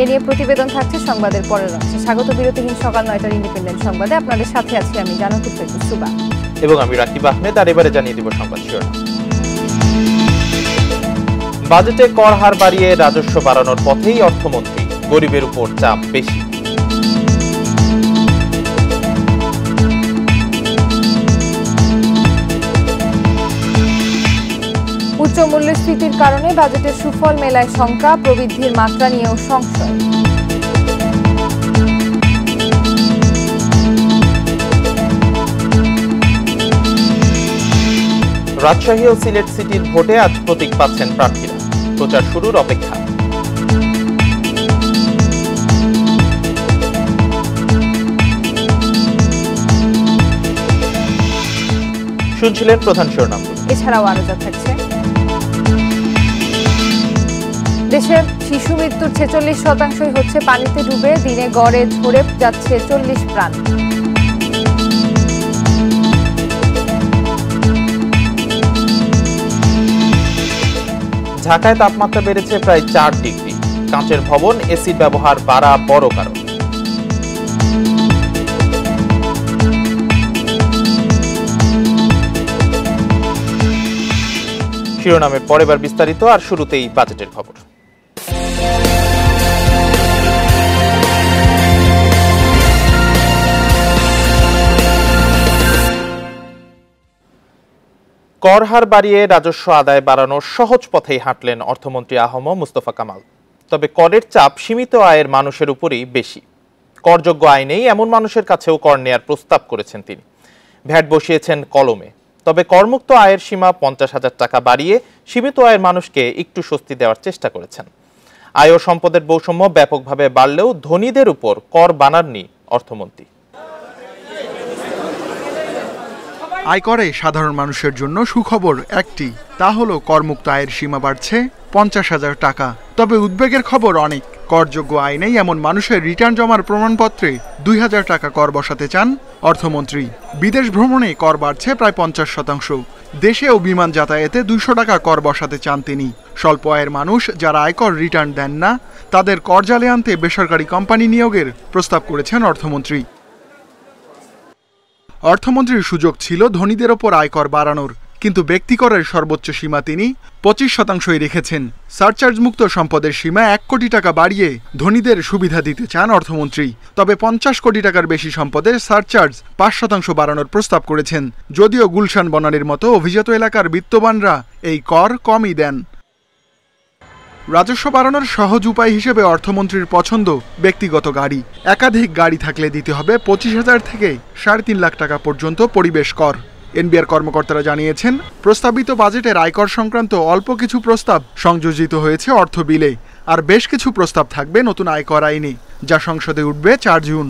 এ নিয়ে প্রতিবেদন থাকছে সংবাদের পরের অংশে। স্বাগত বিরতিহীন সকাল ৯টার ইন্ডিপেন্ডেন্ট সংবাদে। আপনাদের সাথে আছি আমি জানাতুল ফেরদৌস সুবা এবং আমি রাকিব আহমেদ। আর এবারে জানিয়ে দিব সংবাদ শিরোনাম। বাজেটে কর হার বাড়িয়ে রাজস্ব বাড়ানোর পথেই অর্থমন্ত্রী, গরিবের উপর চাপ বেশি। উচ্চ মূল্যস্ফীতির কারণে বাজেটের সুফল মেলায় শঙ্কা, প্রবৃদ্ধির মাত্রা নিয়েও সংশয়। রাজশাহী ও সিলেট সিটির ভোটে আজ প্রতীক পাচ্ছেন প্রার্থীরা, প্রচার শুরুর অপেক্ষা। শুনছিলেন প্রধান শিরোনাম। এছাড়াও আরো যা থাকছে। দেশের শিশু মৃত্যুর 46% হচ্ছে পানিতে ডুবে, দিনে গড়ে ঝরে যাচ্ছে 40 প্রাণ। ঢাকায় তাপমাত্রা বেড়েছে প্রায় 4 ডিগ্রি। কাঁচের ভবন, এসির ব্যবহার বাড়া বড় কারণ। শিরোনামের পর এবার বিস্তারিত। আর শুরুতেই বাজেটের খবর। কর হার বাড়িয়ে রাজস্ব আদায় বাড়ানোর সহজ পথেই হাঁটলেন অর্থমন্ত্রী আ.হ.ম মুস্তফা কামাল। তবে করের চাপ সীমিত আয়ের মানুষের উপরই বেশি। করযোগ্য আয় নেই এমন মানুষের কাছেও কর নেয়ার প্রস্তাব করেছেন তিনি। ভ্যাট বসিয়েছেন কলমে। তবে করমুক্ত আয়ের সীমা 50,000 টাকা বাড়িয়ে সীমিত আয়ের মানুষকে একটু স্বস্তি দেওয়ার চেষ্টা করেছেন। আয় ও সম্পদের বৈষম্য ব্যাপকভাবে বাড়লেও ধনীদের উপর কর বানাননি অর্থমন্ত্রী। আয়করে সাধারণ মানুষের জন্য সুখবর একটি, তা হলো করমুক্ত আয়ের সীমা বাড়ছে 50,000 টাকা। তবে উদ্বেগের খবর অনেক। করযোগ্য আয় নেই এমন মানুষের রিটার্ন জমার প্রমাণপত্রে 2,000 টাকা কর বসাতে চান অর্থমন্ত্রী। বিদেশ ভ্রমণে কর বাড়ছে প্রায় 50%। দেশে ও বিমান যাতায়াতে 200 টাকা কর বসাতে চান তিনি। স্বল্প আয়ের মানুষ যারা আয়কর রিটার্ন দেন না, তাদের কর জালে আনতে বেসরকারি কোম্পানি নিয়োগের প্রস্তাব করেছেন অর্থমন্ত্রী। অর্থমন্ত্রীর সুযোগ ছিল ধনীদের ওপর আয়কর বাড়ানোর, কিন্তু ব্যক্তিকরের সর্বোচ্চ সীমা তিনি 25%ই রেখেছেন। সারচার্জ মুক্ত সম্পদের সীমা 1 কোটি টাকা বাড়িয়ে ধনীদের সুবিধা দিতে চান অর্থমন্ত্রী। তবে 50 কোটি টাকার বেশি সম্পদের সারচার্জ 5% বাড়ানোর প্রস্তাব করেছেন। যদিও গুলশান বনানীর মতো অভিজাত এলাকার বিত্তবানরা এই কর কমই দেন। রাজস্ব বাড়ানোর সহজ উপায় হিসেবে অর্থমন্ত্রীর পছন্দ ব্যক্তিগত গাড়ি। একাধিক গাড়ি থাকলে দিতে হবে 25,000 থেকে 3.5 লাখ টাকা পর্যন্ত পরিবেশ কর। এনবিআর কর্মকর্তারা জানিয়েছেন, প্রস্তাবিত বাজেটের আয়কর সংক্রান্ত অল্প কিছু প্রস্তাব সংযোজিত হয়েছে অর্থ বিলে, আর বেশ কিছু প্রস্তাব থাকবে নতুন আয়কর আইনে, যা সংসদে উঠবে 4 জুন।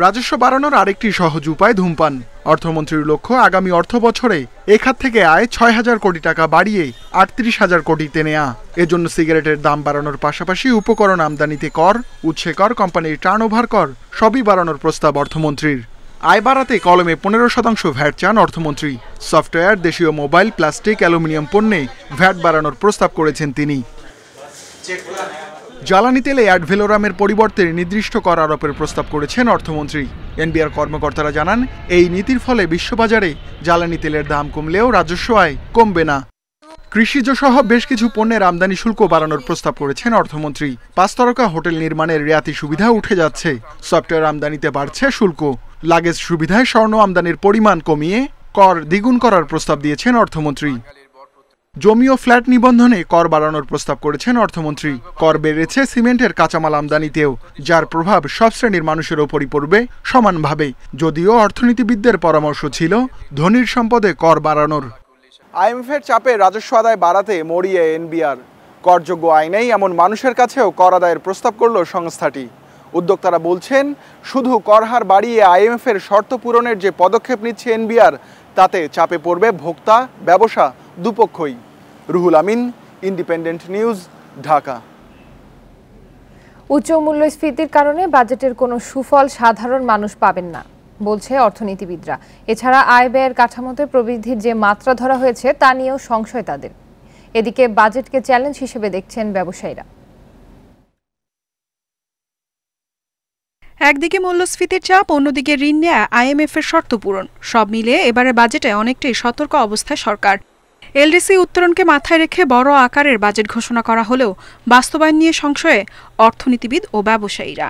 রাজস্ব বাড়ানোর আরেকটি সহজ উপায় ধূমপান। অর্থমন্ত্রীর লক্ষ্য আগামী অর্থ বছরে এ খাত থেকে আয় 6,000 কোটি টাকা বাড়িয়ে 38,000 কোটিতে নেয়া। এজন্য সিগারেটের দাম বাড়ানোর পাশাপাশি উপকরণ আমদানিতে কর, উৎসে কর, কোম্পানির টার্নওভার কর সবই বাড়ানোর প্রস্তাব অর্থমন্ত্রীর। আয় বাড়াতে কলমে 15% ভ্যাট চান অর্থমন্ত্রী। সফটওয়্যার, দেশীয় মোবাইল, প্লাস্টিক, অ্যালুমিনিয়াম পণ্যে ভ্যাট বাড়ানোর প্রস্তাব করেছেন তিনি। জ্বালানি তেলে অ্যাড ভ্যালোরামের পরিবর্তে নির্দিষ্ট কর আরোপের প্রস্তাব করেছেন অর্থমন্ত্রী। এনবিআর কর্মকর্তারা জানান, এই নীতির ফলে বিশ্ববাজারে জ্বালানি তেলের দাম কমলেও রাজস্ব আয় কমবে না। কৃষিজ সহ বেশ কিছু পণ্যের আমদানি শুল্ক বাড়ানোর প্রস্তাব করেছেন অর্থমন্ত্রী। 5 তারকা হোটেল নির্মাণের রেয়াতি সুবিধা উঠে যাচ্ছে। সফটওয়্যার আমদানিতে বাড়ছে শুল্ক। লাগেজ সুবিধায় স্বর্ণ আমদানির পরিমাণ কমিয়ে কর দ্বিগুণ করার প্রস্তাব দিয়েছেন অর্থমন্ত্রী। জমি ও ফ্ল্যাট নিবন্ধনে কর বাড়ানোর প্রস্তাব করেছেন অর্থমন্ত্রী। কর বেড়েছে সিমেন্টের কাঁচামাল আমদানিতেও, যার প্রভাব সব শ্রেণীর মানুষের ওপরই পড়বে সমানভাবে। যদিও অর্থনীতিবিদদের পরামর্শ ছিল ধনীর সম্পদে কর বাড়ানোর। আইএমএফের চাপে রাজস্ব আদায় বাড়াতে মরিয়ে এনবিআর। করযোগ্য আয় নেই এমন মানুষের কাছেও কর আদায়ের প্রস্তাব করল সংস্থাটি। উদ্যোক্তারা বলছেন, শুধু কর হার বাড়িয়ে আইএমএফের শর্ত পূরণের যে পদক্ষেপ নিচ্ছে এনবিআর, তাতে চাপে পড়বে ভোক্তা, ব্যবসা দুপক্ষই। Ruhul Amin, independent news, Dhaka. উচ্চ মূল্যস্ফীতির কারণে বাজেটের কোনো সুফল সাধারণ মানুষ পাবেন না বলছে অর্থনীতিবিদরা। এছাড়া আয় ব্যয়ের কাঠামোতে প্রবৃদ্ধির যে মাত্রা ধরা হয়েছে তা নিয়েও সংশয় তাদের। এদিকে বাজেটকে চ্যালেঞ্জ হিসেবে দেখছেন ব্যবসায়ীরা। একদিকে মূল্যস্ফীতির চাপ, অন্যদিকে ঋণ নেয়া, IMF এর শর্ত পূরণ, সব মিলিয়ে এবারের বাজেটে অনেকটাই সতর্ক অবস্থায় সরকার। এলডিসি উত্তরণকে মাথায় রেখে বড় আকারের বাজেট ঘোষণা করা হলেও বাস্তবায়ন নিয়ে সংশয়ে অর্থনীতিবিদ ও ব্যবসায়ীরা।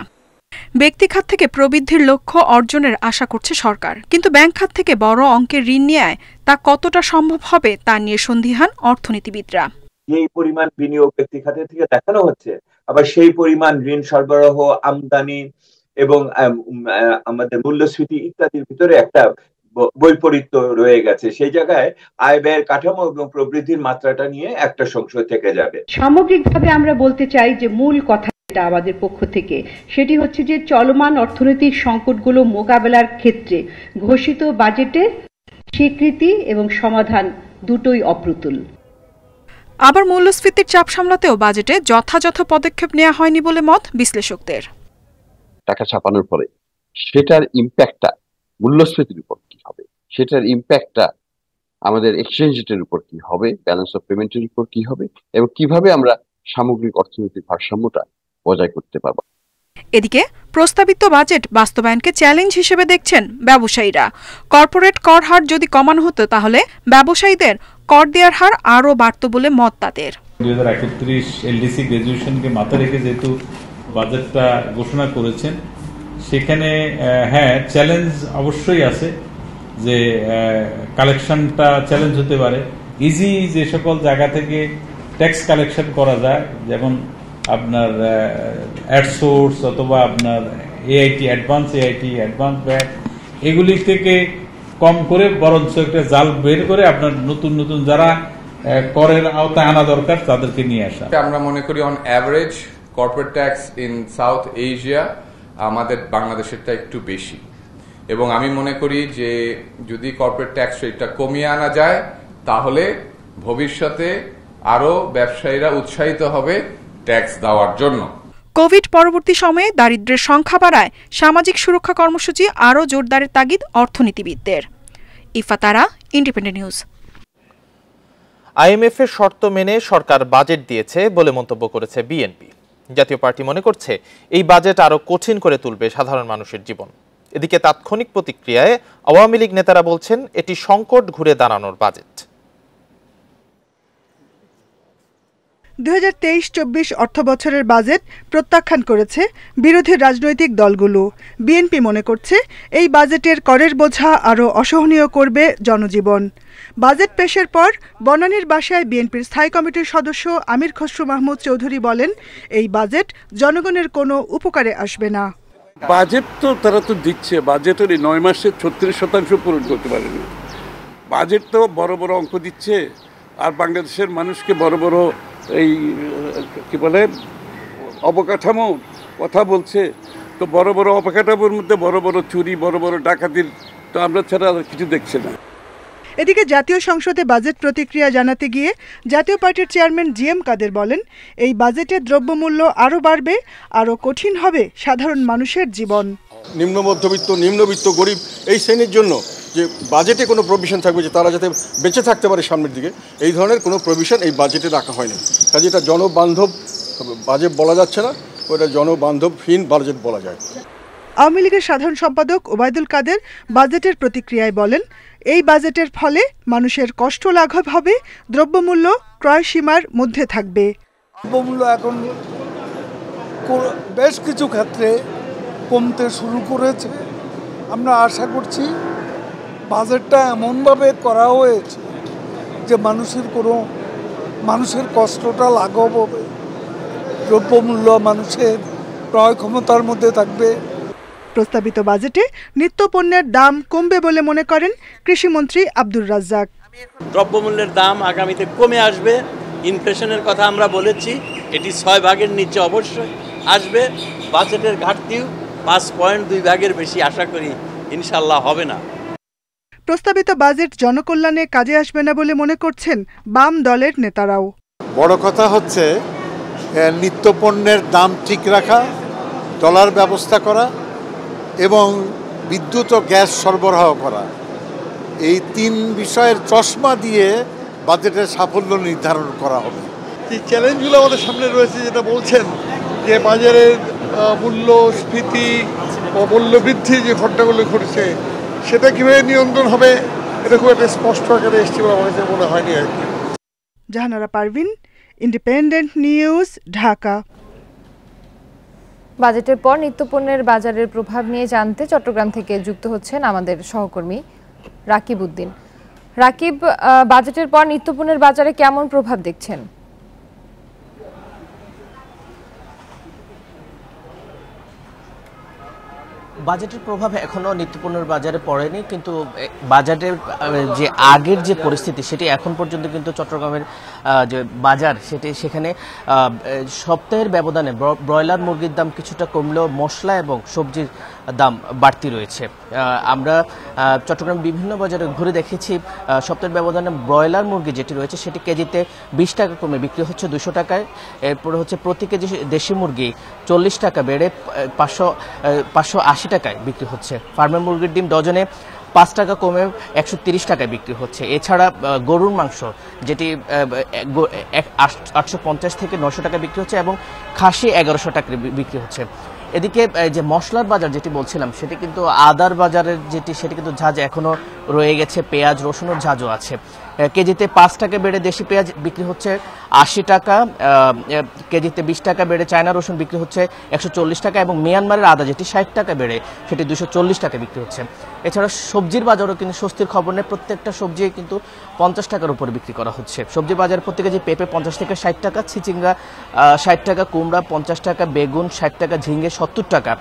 ব্যক্তি খাত থেকে প্রবৃদ্ধির লক্ষ্য অর্জনের আশা করছে সরকার, কিন্তু ব্যাংক খাত থেকে বড় অঙ্কের ঋণ নেয় তা কতটা সম্ভব হবে তা নিয়ে সন্দিহান অর্থনীতিবিদরা। এই পরিমাণ বিনিয়োগ ব্যক্তি খাতে থেকে দেখানো হচ্ছে, আবার সেই পরিমাণ ঋণ সরবরাহ, আমদানি এবং আমাদের মূল্যস্ফীতি ইত্যাদির ভিতরে একটা বৈপরীত্য রয়ে গেছে। সেই জায়গায় আয় ব্যয়ের কাঠামো এবং প্রবৃদ্ধির মাত্রাটা নিয়ে একটা সংশয় থেকে যাবে। সামগ্রিকভাবে আমরা বলতে চাই যে মূল কথা আমাদের পক্ষ থেকে সেটি হচ্ছে যে চলমান অর্থনৈতিক সংকটগুলো মোকাবেলার ক্ষেত্রে ঘোষিত বাজেটে স্বীকৃতি এবং সমাধান দুটোই অপ্রতুল। আবার মূল্যস্ফীতির চাপ সামলাতেও বাজেটে যথাযথ পদক্ষেপ নেওয়া হয়নি বলে মত বিশ্লেষকদের। টাকা ছাপানোর পরে সেটার ইম্প্যাক্টটা মূল্যস্ফীতির উপর কি হবে, সেটার ইম্প্যাক্টটা আমাদের এক্সচেঞ্জ রেটের উপর কি হবে, ব্যালেন্স অফ পেমেন্টের উপর কি হবে, এবং কিভাবে আমরা সামগ্রিক অর্থনৈতিক ভারসাম্যটা বজায় করতে পারব। এদিকে প্রস্তাবিত বাজেট বাস্তবায়নকে চ্যালেঞ্জ হিসেবে দেখছেন ব্যবসায়ীরা। কর্পোরেট কর হার যদি কমানো হতো তাহলে ব্যবসায়ীদের কর দেওয়ার হার আরও বাড়ত বলে মত তাদের। 2031 এলডিসি গ্র্যাজুয়েশনকে মাথায় রেখে যেহেতু বাজেটটা ঘোষণা করেছেন, সেখানে হ্যাঁ চ্যালেঞ্জ অবশ্যই আছে, যে কালেকশনটা চ্যালেঞ্জ হতে পারে। ইজি যে সকল জায়গা থেকে ট্যাক্স কালেকশন করা যায়, যেমন আপনার অ্যাডসোর্স অথবা আপনার এআইটি অ্যাডভান্স ভ্যাট, এগুলি থেকে কম করে বরঞ্চ একটা জাল বের করে আপনার নতুন নতুন যারা করের আওতায় আনা দরকার তাদেরকে নিয়ে আসা। আমরা মনে করি on average corporate tax in south Asia আমাদের বাংলাদেশেরটা একটু বেশি, এবং আমি মনে করি যে যদি কর্পোরেট ট্যাক্স রেটটা কমিয়ে আনা যায় তাহলে ভবিষ্যতে আরো ব্যবসায়ীরা উৎসাহিত হবে ট্যাক্স দেওয়ার জন্য। কোভিড পরবর্তী সময়ে দারিদ্র্যের সংখ্যা বাড়ায় সামাজিক সুরক্ষা কর্মসূচি আরও জোরদারের তাগিদ অর্থনীতিবিদদের। ইফাতারা, ইন্ডিপেন্ডেন্ট নিউজ। IMF এর শর্ত মেনে সরকার বাজেট দিয়েছে বলে মন্তব্য করেছে বিএনপি। জাতীয় পার্টি মনে করছে এই বাজেট আরো কঠিন করে তুলবে সাধারণ মানুষের জীবন। এদিকে তাৎক্ষণিক প্রতিক্রিয়ায় আওয়ামী লীগ নেতারা বলছেন এটি সংকট ঘুরে দাঁড়ানোর বাজেট। 2023-24 অর্থবছরের বাজেট প্রত্যাখ্যান করেছে বিরোধী রাজনৈতিক দলগুলো। বিএনপি মনে করছে এই বাজেটের করের বোঝা আরও অসহনীয় করবে জনজীবন। বাজেট পেশের পর বনানীর বাসায় বিএনপির স্থায়ী কমিটির সদস্য আমির খসরু মাহমুদ চৌধুরী বলেন, এই বাজেট জনগণের কোনো উপকারে আসবে না। বাজেট তো তারা তো দিচ্ছে, বাজেটের 9 মাসে 36% পূরণ করতে পারেনি। বাজেট তো বড় বড় অঙ্ক দিচ্ছে, আর বাংলাদেশের মানুষকে বড় বড় এই কি বলে অবকাঠামো কথা বলছে। তো বড় বড় অবকাঠামোর মধ্যে বড় বড় চুরি, বড় বড় ডাকাতির তো আমরা ছাড়া কিছু দেখছি না। এদিকে জাতীয় সংসদে বাজেট প্রতিক্রিয়া জানাতে গিয়ে জাতীয় পার্টির চেয়ারম্যান জিএম কাদের বলেন, এই বাজেটে দ্রব্যমূল্য আরও বাড়বে, আরও কঠিন হবে সাধারণ মানুষের জীবন। নিম্ন মধ্যবিত্ত, নিম্নবিত্ত, গরিব এই শ্রেণীর জন্য যে বাজেটে কোনো প্রভিশন থাকবে যে তারা যাতে বেঁচে থাকতে পারে সামনের দিকে, এই ধরনের কোনো প্রভিশন এই বাজেটে রাখা হয়নি। কাজে এটা জনবান্ধব বাজেট বলা যাচ্ছে না, ওটা জনবান্ধবহীন বাজেট বলা যায়। আওয়ামী লীগের সাধারণ সম্পাদক ওবায়দুল কাদের বাজেটের প্রতিক্রিয়ায় বলেন, এই বাজেটের ফলে মানুষের কষ্ট লাঘব হবে, দ্রব্যমূল্য ক্রয় সীমার মধ্যে থাকবে। দ্রব্যমূল্য এখন বেশ কিছু ক্ষেত্রে কমতে শুরু করেছে। আমরা আশা করছি বাজেটটা এমনভাবে করা হয়েছে যে মানুষের কষ্টটা লাঘব হবে, দ্রব্যমূল্য মানুষের ক্রয় ক্ষমতার মধ্যে থাকবে। প্রস্তাবিত বাজেটে নিত্যপণ্যের দাম কমবে বলে মনে করেন কৃষিমন্ত্রী আব্দুর রাজ্জাক। দ্রব্যমূল্যের দাম আগামীতে কমে আসবে। ইনফ্লেশনের কথা আমরা বলেছি, এটি 6 ভাগের নিচে অবশ্যই আসবে। বাজেটের ঘাটতিও 5.2 ভাগের বেশি আশা করি ইনশাল্লাহ হবে না। প্রস্তাবিত বাজেট জনকল্যাণে কাজে আসবে না বলে মনে করছেন বাম দলের নেতারাও। বড় কথা হচ্ছে নিত্যপণ্যের দাম ঠিক রাখা, ডলার ব্যবস্থা করা এবং বিদ্যুৎ ও গ্যাস সরবরাহ করা। এই 3 বিষয়ের চশমা দিয়ে বাজেটের সাফল্য নির্ধারণ করা হবে। এই চ্যালেঞ্জগুলো আমাদের সামনে রয়েছে, যেটা বলছেন যে বাজারের মূল্যস্ফীতি মূল্য বৃদ্ধি যে ঘটনাগুলো ঘটেছে সেটা কিভাবে নিয়ন্ত্রণ হবে এটা খুব একটা স্পষ্ট আকারে এসছে বলে আমার কাছে মনে হয়নি আর কি। Jahanara Parvin, independent news, Dhaka. বাজেটের পর নিত্যপণ্যের বাজারের প্রভাব নিয়ে জানতে চট্টগ্রাম থেকে যুক্ত হচ্ছেন আমাদের সহকর্মী রাকিব উদ্দিন। রাকিব, বাজেটের পর নিত্যপণ্যের বাজারে কেমন প্রভাব দেখছেন? বাজেটের প্রভাব এখনো নিত্যপণ্যের বাজারে পড়েনি, কিন্তু বাজারের যে আগের যে পরিস্থিতি সেটি এখন পর্যন্ত কিন্তু চট্টগ্রামের যে বাজার সেখানে সপ্তাহের ব্যবধানে ব্রয়লার মুরগির দাম কিছুটা কমলেও মশলা এবং সবজির দাম বাড়তি রয়েছে। আমরা চট্টগ্রাম বিভিন্ন বাজারে ঘুরে দেখেছি সপ্তাহের ব্যবধানে ব্রয়লার মুরগি যেটি রয়েছে সেটি কেজিতে 20 টাকা কমে বিক্রি হচ্ছে 200 টাকায়। এরপরে হচ্ছে প্রতি কেজি দেশি মুরগি 40 টাকা বেড়ে 580 টাকায় বিক্রি হচ্ছে। ফার্মের মুরগির ডিম ডজনে 5 টাকা কমে 130 টাকায় বিক্রি হচ্ছে। এছাড়া গরুর মাংস যেটি 850 থেকে 900 টাকা বিক্রি হচ্ছে এবং খাসি 1100 টাকা বিক্রি হচ্ছে। এদিকে যে মশলার বাজার যেটি বলছিলাম সেটি কিন্তু আদার বাজারের সেটি কিন্তু ঝাঁজ এখনো রয়ে গেছে, পেঁয়াজ রসুনের ঝাঁজও আছে। কেজিতে 5 টাকা বেড়ে দেশি পেঁয়াজ বিক্রি হচ্ছে 80 টাকা, কেজিতে 20 টাকা বেড়ে চায়না রসুন বিক্রি হচ্ছে 140 টাকা এবং মিয়ানমারের আদা যেটি 60 টাকা বেড়ে সেটি 240 টাকা বিক্রি হচ্ছে। এছাড়া সবজির বাজারও কিন্তু স্বস্তির খবর নেই, প্রত্যেকটা সবজি কিন্তু 50 টাকার উপরে বিক্রি করা হচ্ছে। সবজি বাজার প্রতি কেজি পেঁপে 50 থেকে 60 টাকা, চিচিঙ্গা 60 টাকা, কুমড়া 50 টাকা, বেগুন 60 টাকা, ঝিঙ্গে 70 টাকা,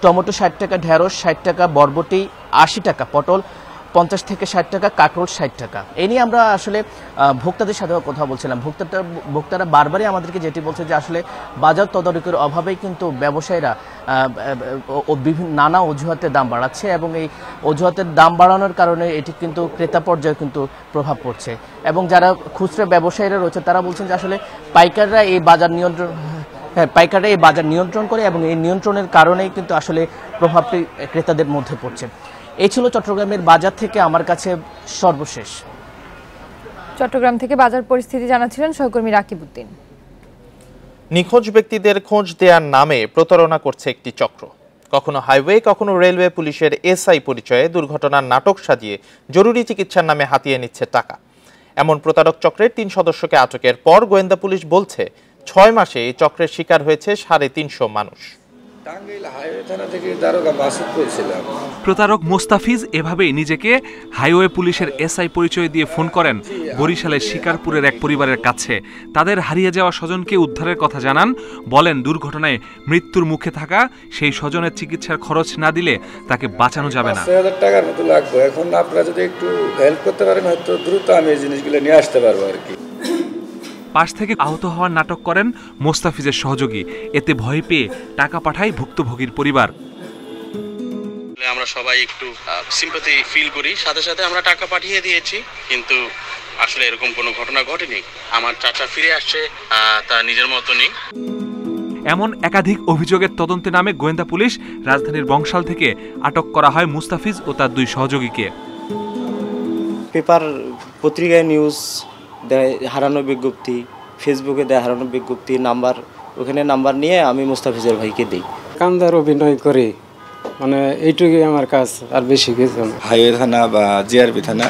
টমেটো 60 টাকা, ঢেঁড়স 60 টাকা, বরবটি 80 টাকা, পটল 50 থেকে 60 টাকা, কাঁকরোল 60 টাকা। এই নিয়ে আমরা আসলে ভোক্তাদের সাথেও কথা বলছিলাম। ভোক্তারা বারবারই আমাদেরকে যেটি বলছে যে আসলে বাজার তদারকির অভাবেই কিন্তু ব্যবসায়ীরা বিভিন্ন নানা অজুহাতে দাম বাড়াচ্ছে এবং এই অজুহাতের দাম বাড়ানোর কারণে এটি কিন্তু ক্রেতা পর্যায়ে কিন্তু প্রভাব পড়ছে। এবং যারা খুচরা ব্যবসায়ীরা রয়েছে তারা বলছেন যে আসলে পাইকাররা এই বাজার নিয়ন্ত্রণ করে এবং এই নিয়ন্ত্রণের কারণেই কিন্তু আসলে প্রভাবটি ক্রেতাদের মধ্যে পড়ছে। এই ছিল চট্টগ্রামের বাজার থেকে আমার কাছে সর্বশেষ। চট্টগ্রাম থেকে বাজার পরিস্থিতি জানাচ্ছিলেন সহকর্মী রাকিব উদ্দিন। নিখোঁজ ব্যক্তিদের খোঁজ দেওয়ার নামে প্রতারণা করছে একটি চক্র। কখনো হাইওয়ে, কখনো রেলওয়ে পুলিশের এসআই পরিচয়ে দুর্ঘটনার নাটক সাজিয়ে জরুরি চিকিৎসার নামে হাতিয়ে নিচ্ছে টাকা। এমন প্রতারক চক্রের 3 সদস্যকে আটকের পর গোয়েন্দা পুলিশ বলছে 6 মাসে এই চক্রের শিকার হয়েছে 350 মানুষ। প্রতারক মোস্তাফিজ এভাবেই নিজেকে হাইওয়ে পুলিশের এসআই পরিচয় দিয়ে ফোন করেন বরিশালের শিকারপুরের এক পরিবারের কাছে। তাদের হারিয়ে যাওয়া স্বজনকে উদ্ধারের কথা জানান, বলেন দুর্ঘটনায় মৃত্যুর মুখে থাকা সেই স্বজনের চিকিৎসার খরচ না দিলে তাকে বাঁচানো যাবে না। 5000 টাকার মতো লাগবে। এখন আপনারা যদি একটু হেল্প করতে পারেন হয়তো দ্রুত আমি এই জিনিসগুলো নিয়ে আসতে পারবো আর কি। পাশ থেকে আহত হওয়ার নাটক করেন মোস্তাফিজের সহযোগী। এতে ভয় পেয়ে টাকা পাঠায় ভুক্তভোগীর পরিবার। আমরা সবাই একটু সিম্পাথি ফিল করি, সাথে সাথে আমরা টাকা পাঠিয়ে দিয়েছি, কিন্তু আসলে এরকম কোনো ঘটনা ঘটেনি। আমার চাচা ফিরে আসছে তার নিজের মতনই। এমন একাধিক অভিযোগের তদন্তে নামে গোয়েন্দা পুলিশ। রাজধানীর বংশাল থেকে আটক করা হয় মুস্তাফিজ ও তার 2 সহযোগীকে। পেপার পত্রিকায় নিউজ দেয় হারানো বিজ্ঞপ্তি, ফেসবুকে দেয় হারানো বিজ্ঞপ্তি, নাম্বার, ওখানে নাম্বার নিয়ে আমি মুস্তাফিজের ভাইকে দিই। কান্দার অভিনয় করে, মানে এইটুকুই আমার কাজ, আর বেশি কিছু না। হাইওয়ে থানা বা জিআরপি থানা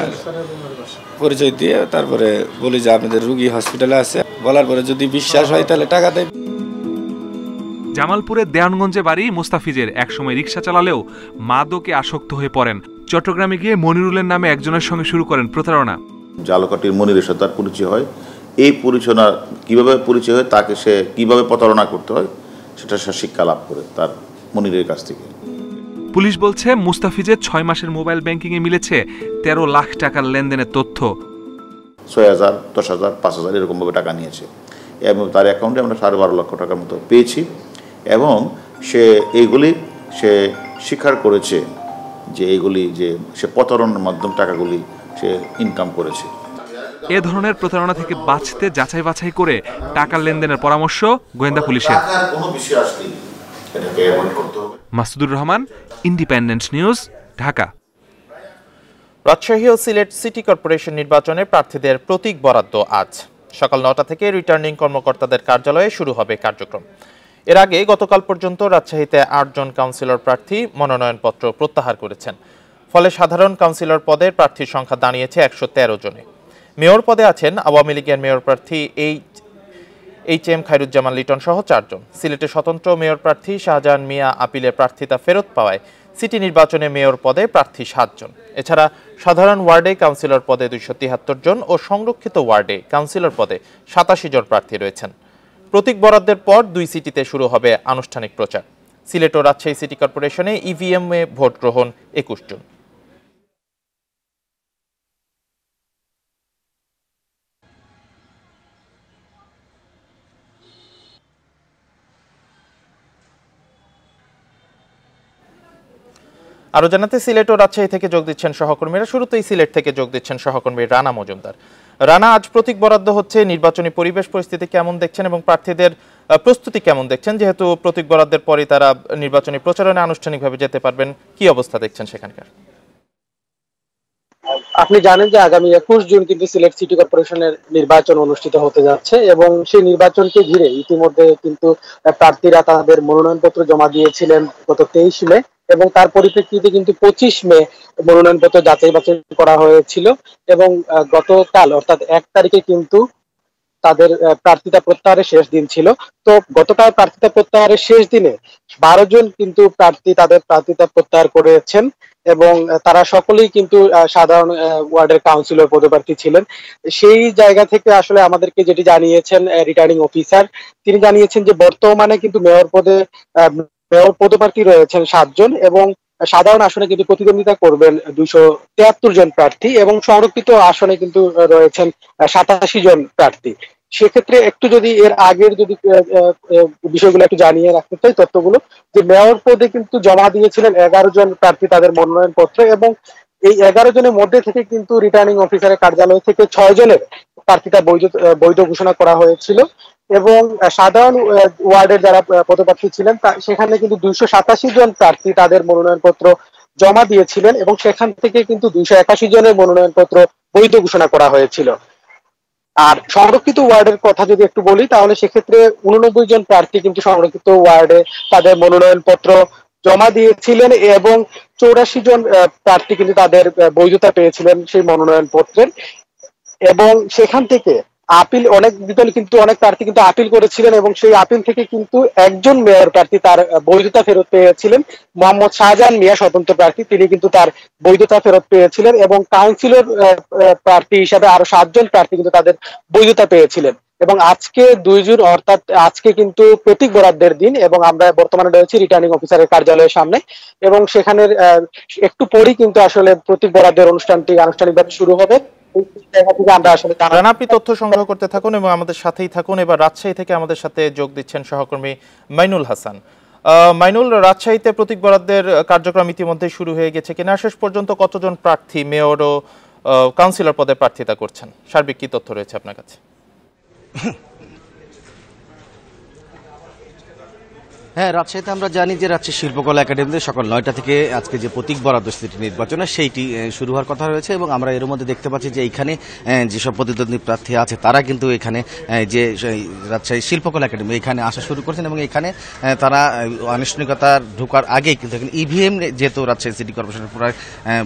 পরিচয় দিয়ে তারপরে বলি যে আপনাদের রুগী হসপিটালে আছে, বলার পরে যদি বিশ্বাস হয় তাহলে টাকা দেয়। জামালপুরের দেওয়ানগঞ্জে বাড়ি মুস্তাফিজের। একসময় রিকশা চালালেও মাদকে আসক্ত হয়ে পড়েন। চট্টগ্রামে গিয়ে মনিরুলের নামে একজনের সঙ্গে শুরু করেন প্রতারণা। জালকাটির মনিরের সাথে তার পরিচয় হয়। এই পরিচয় কিভাবে পরিচয় হয়, তাকে সে কিভাবে প্রতারণা করতে হয় সেটা সে শিক্ষা লাভ করে তার মনিরের কাছ থেকে। পুলিশ বলছে মুস্তাফিজের 6 মাসের মোবাইল ব্যাংকিংয়ে মিলেছে 13 লাখ টাকার লেনদেনের তথ্য। 6000, 10,000, 5,000 এরকমভাবে টাকা নিয়েছে এবং তার অ্যাকাউন্টে আমরা 12.5 লক্ষ টাকার মতো পেয়েছি এবং সে স্বীকার করেছে যে এইগুলি যে সে প্রতারণার মাধ্যমে টাকাগুলি সে ইনকাম করেছে। এ ধরনের প্রতারণা থেকে বাঁচতে যাচাই বাছাই করে টাকার লেনদেনের পরামর্শ গোয়েন্দা পুলিশের। Masudur Rahman, independent news, Dhaka. রাজশাহী ও সিলেট সিটি কর্পোরেশন নির্বাচনে প্রার্থীদের প্রতীক বরাদ্দ আজ সকাল 9টা থেকে রিটার্নিং কর্মকর্তাদের কার্যালয়ে শুরু হবে কার্যক্রম। এর আগে গতকাল পর্যন্ত রাজশাহীতে ৮ জন কাউন্সিলর প্রার্থী মনোনয়নপত্র প্রত্যাহার করেছেন। ফলে সাধারণ কাউন্সিলর পদের প্রার্থীর সংখ্যা দাঁড়িয়েছে ১১৩ জনে। মেয়র পদে আছেন আওয়ামী লীগের মেয়র প্রার্থী HM খায়রুজ্জামান লিটন সহ ৪ জন। সিলেটে স্বতন্ত্র মেয়র প্রার্থী শাহজাহান মিয়া আপিলের প্রার্থিতা ফেরত পাওয়ায় সিটি নির্বাচনে মেয়র পদে প্রার্থী ৭ জন। এছাড়া সাধারণ ওয়ার্ডে কাউন্সিলর পদে ২৭৩ জন ও সংরক্ষিত ওয়ার্ডে কাউন্সিলর পদে ৮৭ জন প্রার্থী রয়েছেন। প্রতীক বরাদ্দের পর ২ সিটিতে শুরু হবে আনুষ্ঠানিক প্রচার। সিলেট ও রাজশাহী সিটি কর্পোরেশনে EVM এ ভোট গ্রহণ ২১ জুন। আরো জানাতে সিলেট ও রাজশাহী থেকে যোগ দিচ্ছেন সহকর্মীরা। শুরুতেই সিলেট থেকে যোগ দিচ্ছেন সহকর্মী রানা মজুমদার। রানা, আজ প্রতীক বরাদ্দ হচ্ছে, নির্বাচনী পরিবেশ পরিস্থিতি কেমন দেখছেন এবং প্রার্থীদের প্রস্তুতি কেমন দেখছেন? যেহেতু প্রতীক বরাদ্দের পরই তারা নির্বাচনী প্রচারণে আনুষ্ঠানিকভাবে যেতে পারবেন, কি অবস্থা দেখছেন সেখানকার? আপনি জানেন যে আগামী ২১ জুন কিন্তু সিলেট সিটি কর্পোরেশনের নির্বাচন অনুষ্ঠিত হতে যাচ্ছে এবং সেই নির্বাচনকে ঘিরে ইতিমধ্যে কিন্তু প্রার্থীরা তাদের মনোনয়নপত্র জমা দিয়েছিলেন গত ২৩ মে এবং তার পরিপ্রেক্ষিতে কিন্তু ২৫ মে মনোনয়নপত্র যাচাই বাছাই করা হয়েছিল এবং গতকাল অর্থাৎ ১ তারিখে কিন্তু তাদের প্রার্থিতা প্রত্যাহারের শেষ দিন ছিল। তো গতকাল প্রার্থিতা প্রত্যাহারের শেষ দিনে ১২ জন কিন্তু প্রার্থী তাদের প্রার্থিতা প্রত্যাহার করেছেন এবং তারা সকলেই কিন্তু সাধারণ ওয়ার্ডের কাউন্সিলর পদপ্রার্থী ছিলেন। সেই জায়গা থেকে আসলে আমাদেরকে যেটি জানিয়েছেন রিটার্নিং অফিসার, তিনি জানিয়েছেন যে বর্তমানে কিন্তু মেয়র পদপ্রার্থী রয়েছেন ৭ জন এবং সাধারণ আসনে কিন্তু প্রতিদ্বন্দ্বিতা করবেন ২৭৩ জন প্রার্থী এবং সংরক্ষিত আসনে কিন্তু রয়েছেন ৮৭ জন প্রার্থী। সেক্ষেত্রে একটু যদি এর আগের যদি বিষয়গুলো একটু জানিয়ে রাখতে চাই, তথ্যগুলো যে মেয়র পদে কিন্তু জমা দিয়েছিলেন ১১ জন প্রার্থী তাদের মনোনয়নপত্র এবং এই ১১ জনের মধ্যে থেকে কিন্তু রিটার্নিং অফিসারের কার্যালয় থেকে ৬ জনের প্রার্থিতা বৈধ ঘোষণা করা হয়েছিল এবং সাধারণ ওয়ার্ডের যারা পদপ্রার্থী ছিলেন সেখানে কিন্তু ২৮৭ জন প্রার্থী তাদের মনোনয়নপত্র জমা দিয়েছিলেন এবং সেখান থেকে কিন্তু ২৮১ জনের মনোনয়নপত্র বৈধ ঘোষণা করা হয়েছিল। আর সংরক্ষিত ওয়ার্ডের কথা যদি একটু বলি তাহলে সেক্ষেত্রে ৮৯ জন প্রার্থী কিন্তু সংরক্ষিত ওয়ার্ডে তাদের মনোনয়নপত্র জমা দিয়েছিলেন এবং ৮৪ জন প্রার্থী কিন্তু তাদের বৈধতা পেয়েছিলেন সেই মনোনয়নপত্রের এবং সেখান থেকে আপিল অনেক প্রার্থী কিন্তু আপিল করেছিলেন এবং সেই আপিল থেকে কিন্তু একজন মেয়র প্রার্থী তার বৈধতা ফেরত পেয়েছিলেন। মোহাম্মদ শাহজাহান মিয়া স্বতন্ত্র প্রার্থী, তিনি কিন্তু তার বৈধতা ফেরত পেয়েছিলেন এবং কাউন্সিলর প্রার্থী হিসাবে আরো ৭ জন প্রার্থী কিন্তু তাদের বৈধতা পেয়েছিলেন। এবং আজকে ২ জুন অর্থাৎ আজকে কিন্তু প্রতীক বরাদ্দের দিন এবং আমরা বর্তমানে রয়েছি রিটার্নিং অফিসারের কার্যালয়ের সামনে এবং সেখানের একটু পরেই কিন্তু আসলে প্রতীক বরাদ্দের অনুষ্ঠানটি আনুষ্ঠানিকভাবে শুরু হবে। আপনি তথ্য সংগ্রহ করতে থাকুন এবং আমাদের সাথেই থাকুন। এবার রাজশাহী থেকে আমাদের সাথে যোগ দিচ্ছেন সহকর্মী মাইনুল হাসান। মাইনুল, রাজশাহীতে প্রতীক বরাদ্দের কার্যক্রম ইতিমধ্যে শুরু হয়ে গেছে কিনা, শেষ পর্যন্ত কতজন প্রার্থী মেয়র ও কাউন্সিলর পদে প্রার্থিতা করছেন, সার্বিক কি তথ্য রয়েছে আপনার কাছে? হ্যাঁ, রাজশাহীতে আমরা জানি যে রাজশাহী শিল্পকলা একাডেমিতে সকাল ৯টা থেকে আজকে যে প্রতীক বরাদ্দ সিটি নির্বাচনে সেইটি শুরু হওয়ার কথা রয়েছে এবং আমরা এর মধ্যে দেখতে পাচ্ছি যে এইখানে যেসব প্রতিদ্বন্দ্বী প্রার্থী আছে তারা কিন্তু এখানে যে রাজশাহী শিল্পকলা একাডেমি এখানে আসা শুরু করেছেন এবং এখানে তারা আনুষ্ঠানিকতার ঢোকার আগেই কিন্তু এখানে ইভিএম, যেহেতু রাজশাহী সিটি কর্পোরেশনের প্রায়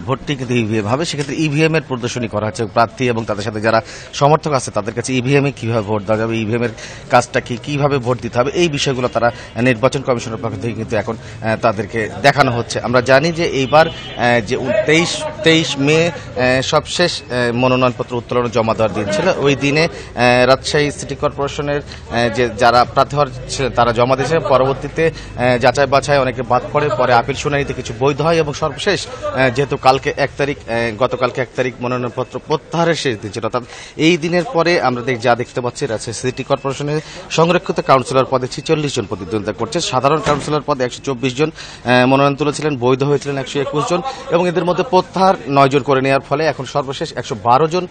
ভোটটি কিন্তু ইভিএম হবে, সেক্ষেত্রে ইভিএম এর প্রদর্শনী করা হচ্ছে। প্রার্থী এবং তাদের সাথে যারা সমর্থক আছে তাদের কাছে ইভিএম এ কিভাবে ভোট দেওয়া যাবে, ইভিএম এর কাজটা কিভাবে ভোট দিতে হবে, এই বিষয়গুলো তারা নির্বাচন কমিশনের পক্ষ থেকে কিন্তু এখন তাদেরকে দেখানো হচ্ছে। আমরা জানি যে এইবার যে ২৩ মে সবশেষ মনোনয়নপত্র উত্তোলন জমা দেওয়ার দিন ছিল, ওই দিনে রাজশাহী সিটি কর্পোরেশনের যে যারা প্রার্থী ছিলেন তারা জমা দিয়েছে। পরবর্তীতে যাচাই বাছাই অনেকে বাদ পড়ে, পরে আপিল শুনানিতে কিছু বৈধ হয় এবং সর্বশেষ যেহেতু গতকালকে ১ তারিখ মনোনয়নপত্র প্রত্যাহারের শেষ দিন ছিল, অর্থাৎ এই দিনের পরে আমরা দেখতে পাচ্ছি রাজশাহী সিটি কর্পোরেশনের সংরক্ষিত কাউন্সিলর পদে ৪৬ জন প্রতিদ্বন্দ্বিতা করছে। সাধারণ কাউন্সিলর পদে 124 জন মনোনয়ন তুলেছিলেন, বৈধ হয়েছিলেন 121 জন এবং এদের মধ্যে প্রত্যাহার 9 জন করে নেওয়ার ফলে এখন সর্বশেষ 112 জন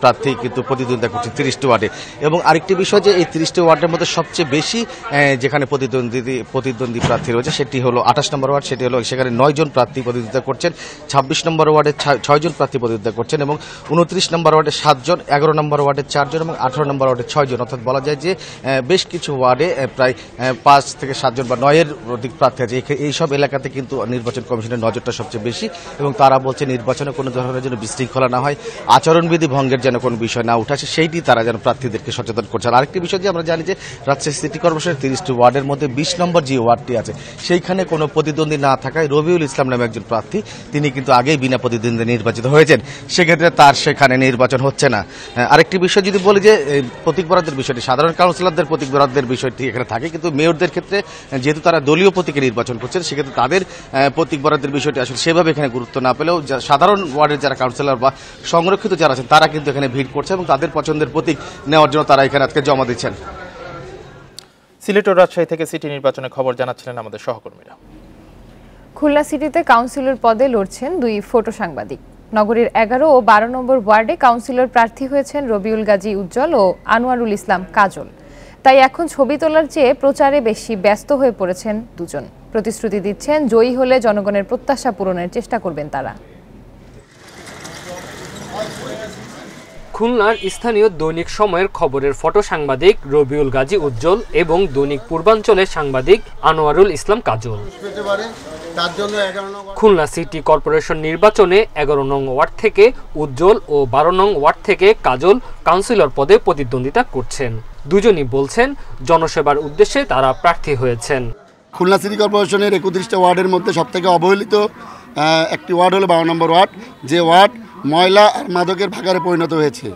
প্রার্থী কিন্তু প্রতিদ্বন্দ্বিতা করছে 30টি ওয়ার্ডে। এবং আরেকটি বিষয় যে এই 30টি ওয়ার্ডের মধ্যে সবচেয়ে বেশি যেখানে প্রতিদ্বন্দ্বী প্রার্থী রয়েছে সেটি হলো 28 নম্বর ওয়ার্ড, সেটি হলো সেখানে 9 জন প্রার্থী প্রতিদ্বন্দ্বিতা করছেন, 26 নম্বর ওয়ার্ডে 6 জন প্রার্থী প্রতিদ্বন্দ্বিতা করছেন এবং 29 নম্বর ওয়ার্ডে 7 জন, 11 নম্বর ওয়ার্ডে 4 জন এবং 18 নম্বর ওয়ার্ডে 6 জন। অর্থাৎ বলা যায় যে বেশ কিছু ওয়ার্ডে প্রায় 5 থেকে 7 জন বা 9-এর অধিক প্রার্থী আছে। এইসব এলাকাতে কিন্তু নির্বাচন কমিশনের নজরটা সবচেয়ে বেশি এবং তারা বলছে নির্বাচনে কোনো ধরনের যেন বিশৃঙ্খলা না হয়, আচরণবিধি ভঙ্গের যেন কোনো বিষয় না উঠে আসে, সেইটি তারা যেন প্রার্থীদেরকে সচেতন করছে। আর আরেকটি বিষয় যে আমরা জানি যে রাজশাহী সিটি কর্পোরেশনের 30টি ওয়ার্ডের মধ্যে 20 নম্বর যে ওয়ার্ডটি আছে সেইখানে কোনো প্রতিদ্বন্দ্বী না থাকায় রবিউল ইসলাম নামে একজন প্রার্থী তিনি কিন্তু আগেই বিনা প্রতিদ্বন্দ্বী নির্বাচিত হয়েছেন, সেক্ষেত্রে তার সেখানে নির্বাচন হচ্ছে না। আরেকটি বিষয় যদি বলি যে প্রতীক বরাদ্দের বিষয়টি, সাধারণ কাউন্সিলরদের প্রতীক বরাদ্দের বিষয়টি এখানে থাকে, কিন্তু মেয়রদের ক্ষেত্রে যেহেতু তারা দলীয় প্রতীকে নির্বাচন করছেন সেক্ষেত্রে তাদের প্রতীক বরাদ্দের বিষয়টি আসলে সেভাবে এখানে গুরুত্ব না পেলেও সাধারণ ওয়ার্ডের যারা কাউন্সিলর বা সংরক্ষিত যারা আছেন তারা কিন্তু এখানে ভিড় করছে এবং তাদের পছন্দের প্রতীক নেওয়ার জন্য তারা এখানে আজকে জমা দিচ্ছেন। সিলেট ও রাজশাহী থেকে সিটি নির্বাচনের খবর জানাচ্ছিলেন আমাদের সহকর্মীরা। খুলনা সিটিতে কাউন্সিলর পদে লড়ছেন 2 ফটো সাংবাদিক। নগরীর 11 ও 12 নম্বর ওয়ার্ডে কাউন্সিলর প্রার্থী হয়েছেন রবিউল গাজী উজ্জ্বল ও আনোয়ারুল ইসলাম কাজল। তাই এখন ছবি তোলার চেয়ে প্রচারে বেশি ব্যস্ত হয়ে পড়েছেন দুজন। প্রতিশ্রুতি দিচ্ছেন জয়ী হলে জনগণের প্রত্যাশা পূরণের চেষ্টা করবেন তারা। খুলনার স্থানীয় দৈনিক সময়ের খবরের ফটো সাংবাদিক রবিউল গাজী উজ্জ্বল এবং দৈনিক পূর্বাঞ্চলের সাংবাদিক আনোয়ারুল ইসলাম কাজল খুলনা সিটি কর্পোরেশন নির্বাচনে 11 নং ওয়ার্ড থেকে উজ্জ্বল ও 12 নং ওয়ার্ড থেকে কাজল কাউন্সিলর পদে প্রতিদ্বন্দ্বিতা করছেন। দুজনই বলছেন জনসেবার উদ্দেশ্যে তারা প্রার্থী হয়েছেন। খুলনা সিটি কর্পোরেশনের 31টা ওয়ার্ডের মধ্যে সবথেকে অবহেলিত একটি ওয়ার্ড হলো 12 নম্বর ওয়ার্ড, যে ওয়ার্ড ময়লা আর মাদকের ভাগারে পরিণত হয়েছে।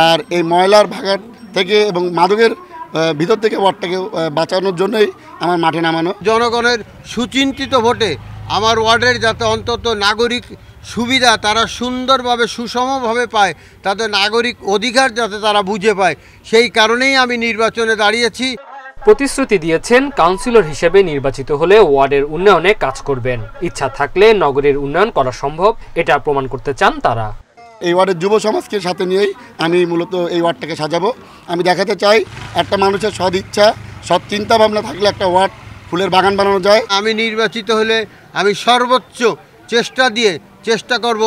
আর এই ময়লার ভাগার থেকে এবং মাদকের ভিতর থেকে ওয়ার্ডটাকে বাঁচানোর জন্যই আমার মাঠে নামানো। জনগণের সুচিন্তিত ভোটে আমার ওয়ার্ডের যাতে অন্তত নাগরিক সুবিধা তারা সুন্দরভাবে সুষমভাবে পায়, তাদের নাগরিক অধিকার যাতে তারা বুঝে পায়, সেই কারণেই আমি নির্বাচনে দাঁড়িয়েছি। প্রতিশ্রুতি দিয়েছেন কাউন্সিলর হিসেবে নির্বাচিত হলে ওয়ার্ডের উন্নয়নে কাজ করবেন, ইচ্ছা থাকলে নগরের উন্নয়ন করা সম্ভব, এটা প্রমাণ করতে চান তারা। এই ওয়ার্ডের যুব সমাজকে সাথে নিয়েই আমি মূলত এই ওয়ার্ডটাকে সাজাবো। আমি দেখাতে চাই একটা মানুষের সৎ ইচ্ছা, সৎ চিন্তা ভাবনা থাকলে একটা ওয়ার্ড ফুলের বাগান বানানো যায়। আমি নির্বাচিত হলে আমি সর্বোচ্চ চেষ্টা করব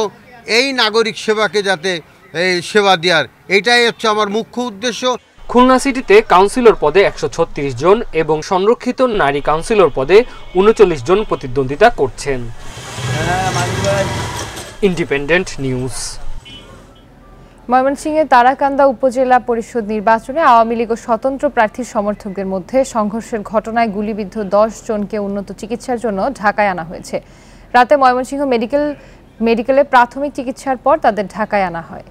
এই নাগরিক সেবাকে যাতে এই সেবা দেওয়ার, এটাই হচ্ছে আমার মুখ্য উদ্দেশ্য। খুলনা সিটিতে কাউন্সিলর পদে 136 জন এবং সংরক্ষিত নারী কাউন্সিলর পদে 39 জন প্রতিদ্বন্দ্বিতা করছেন। Independent news. ময়মনসিংহের তারাকান্দা উপজেলা পরিষদ নির্বাচনে আওয়ামী লীগ ও স্বতন্ত্র প্রার্থীর সমর্থকদের মধ্যে সংঘর্ষের ঘটনায় গুলিবিদ্ধ 10 জনকে উন্নত চিকিৎসার জন্য ঢাকায় আনা হয়েছে। রাতে ময়মনসিংহ মেডিকেলে প্রাথমিক চিকিৎসার পর তাদের ঢাকায় আনা হয়।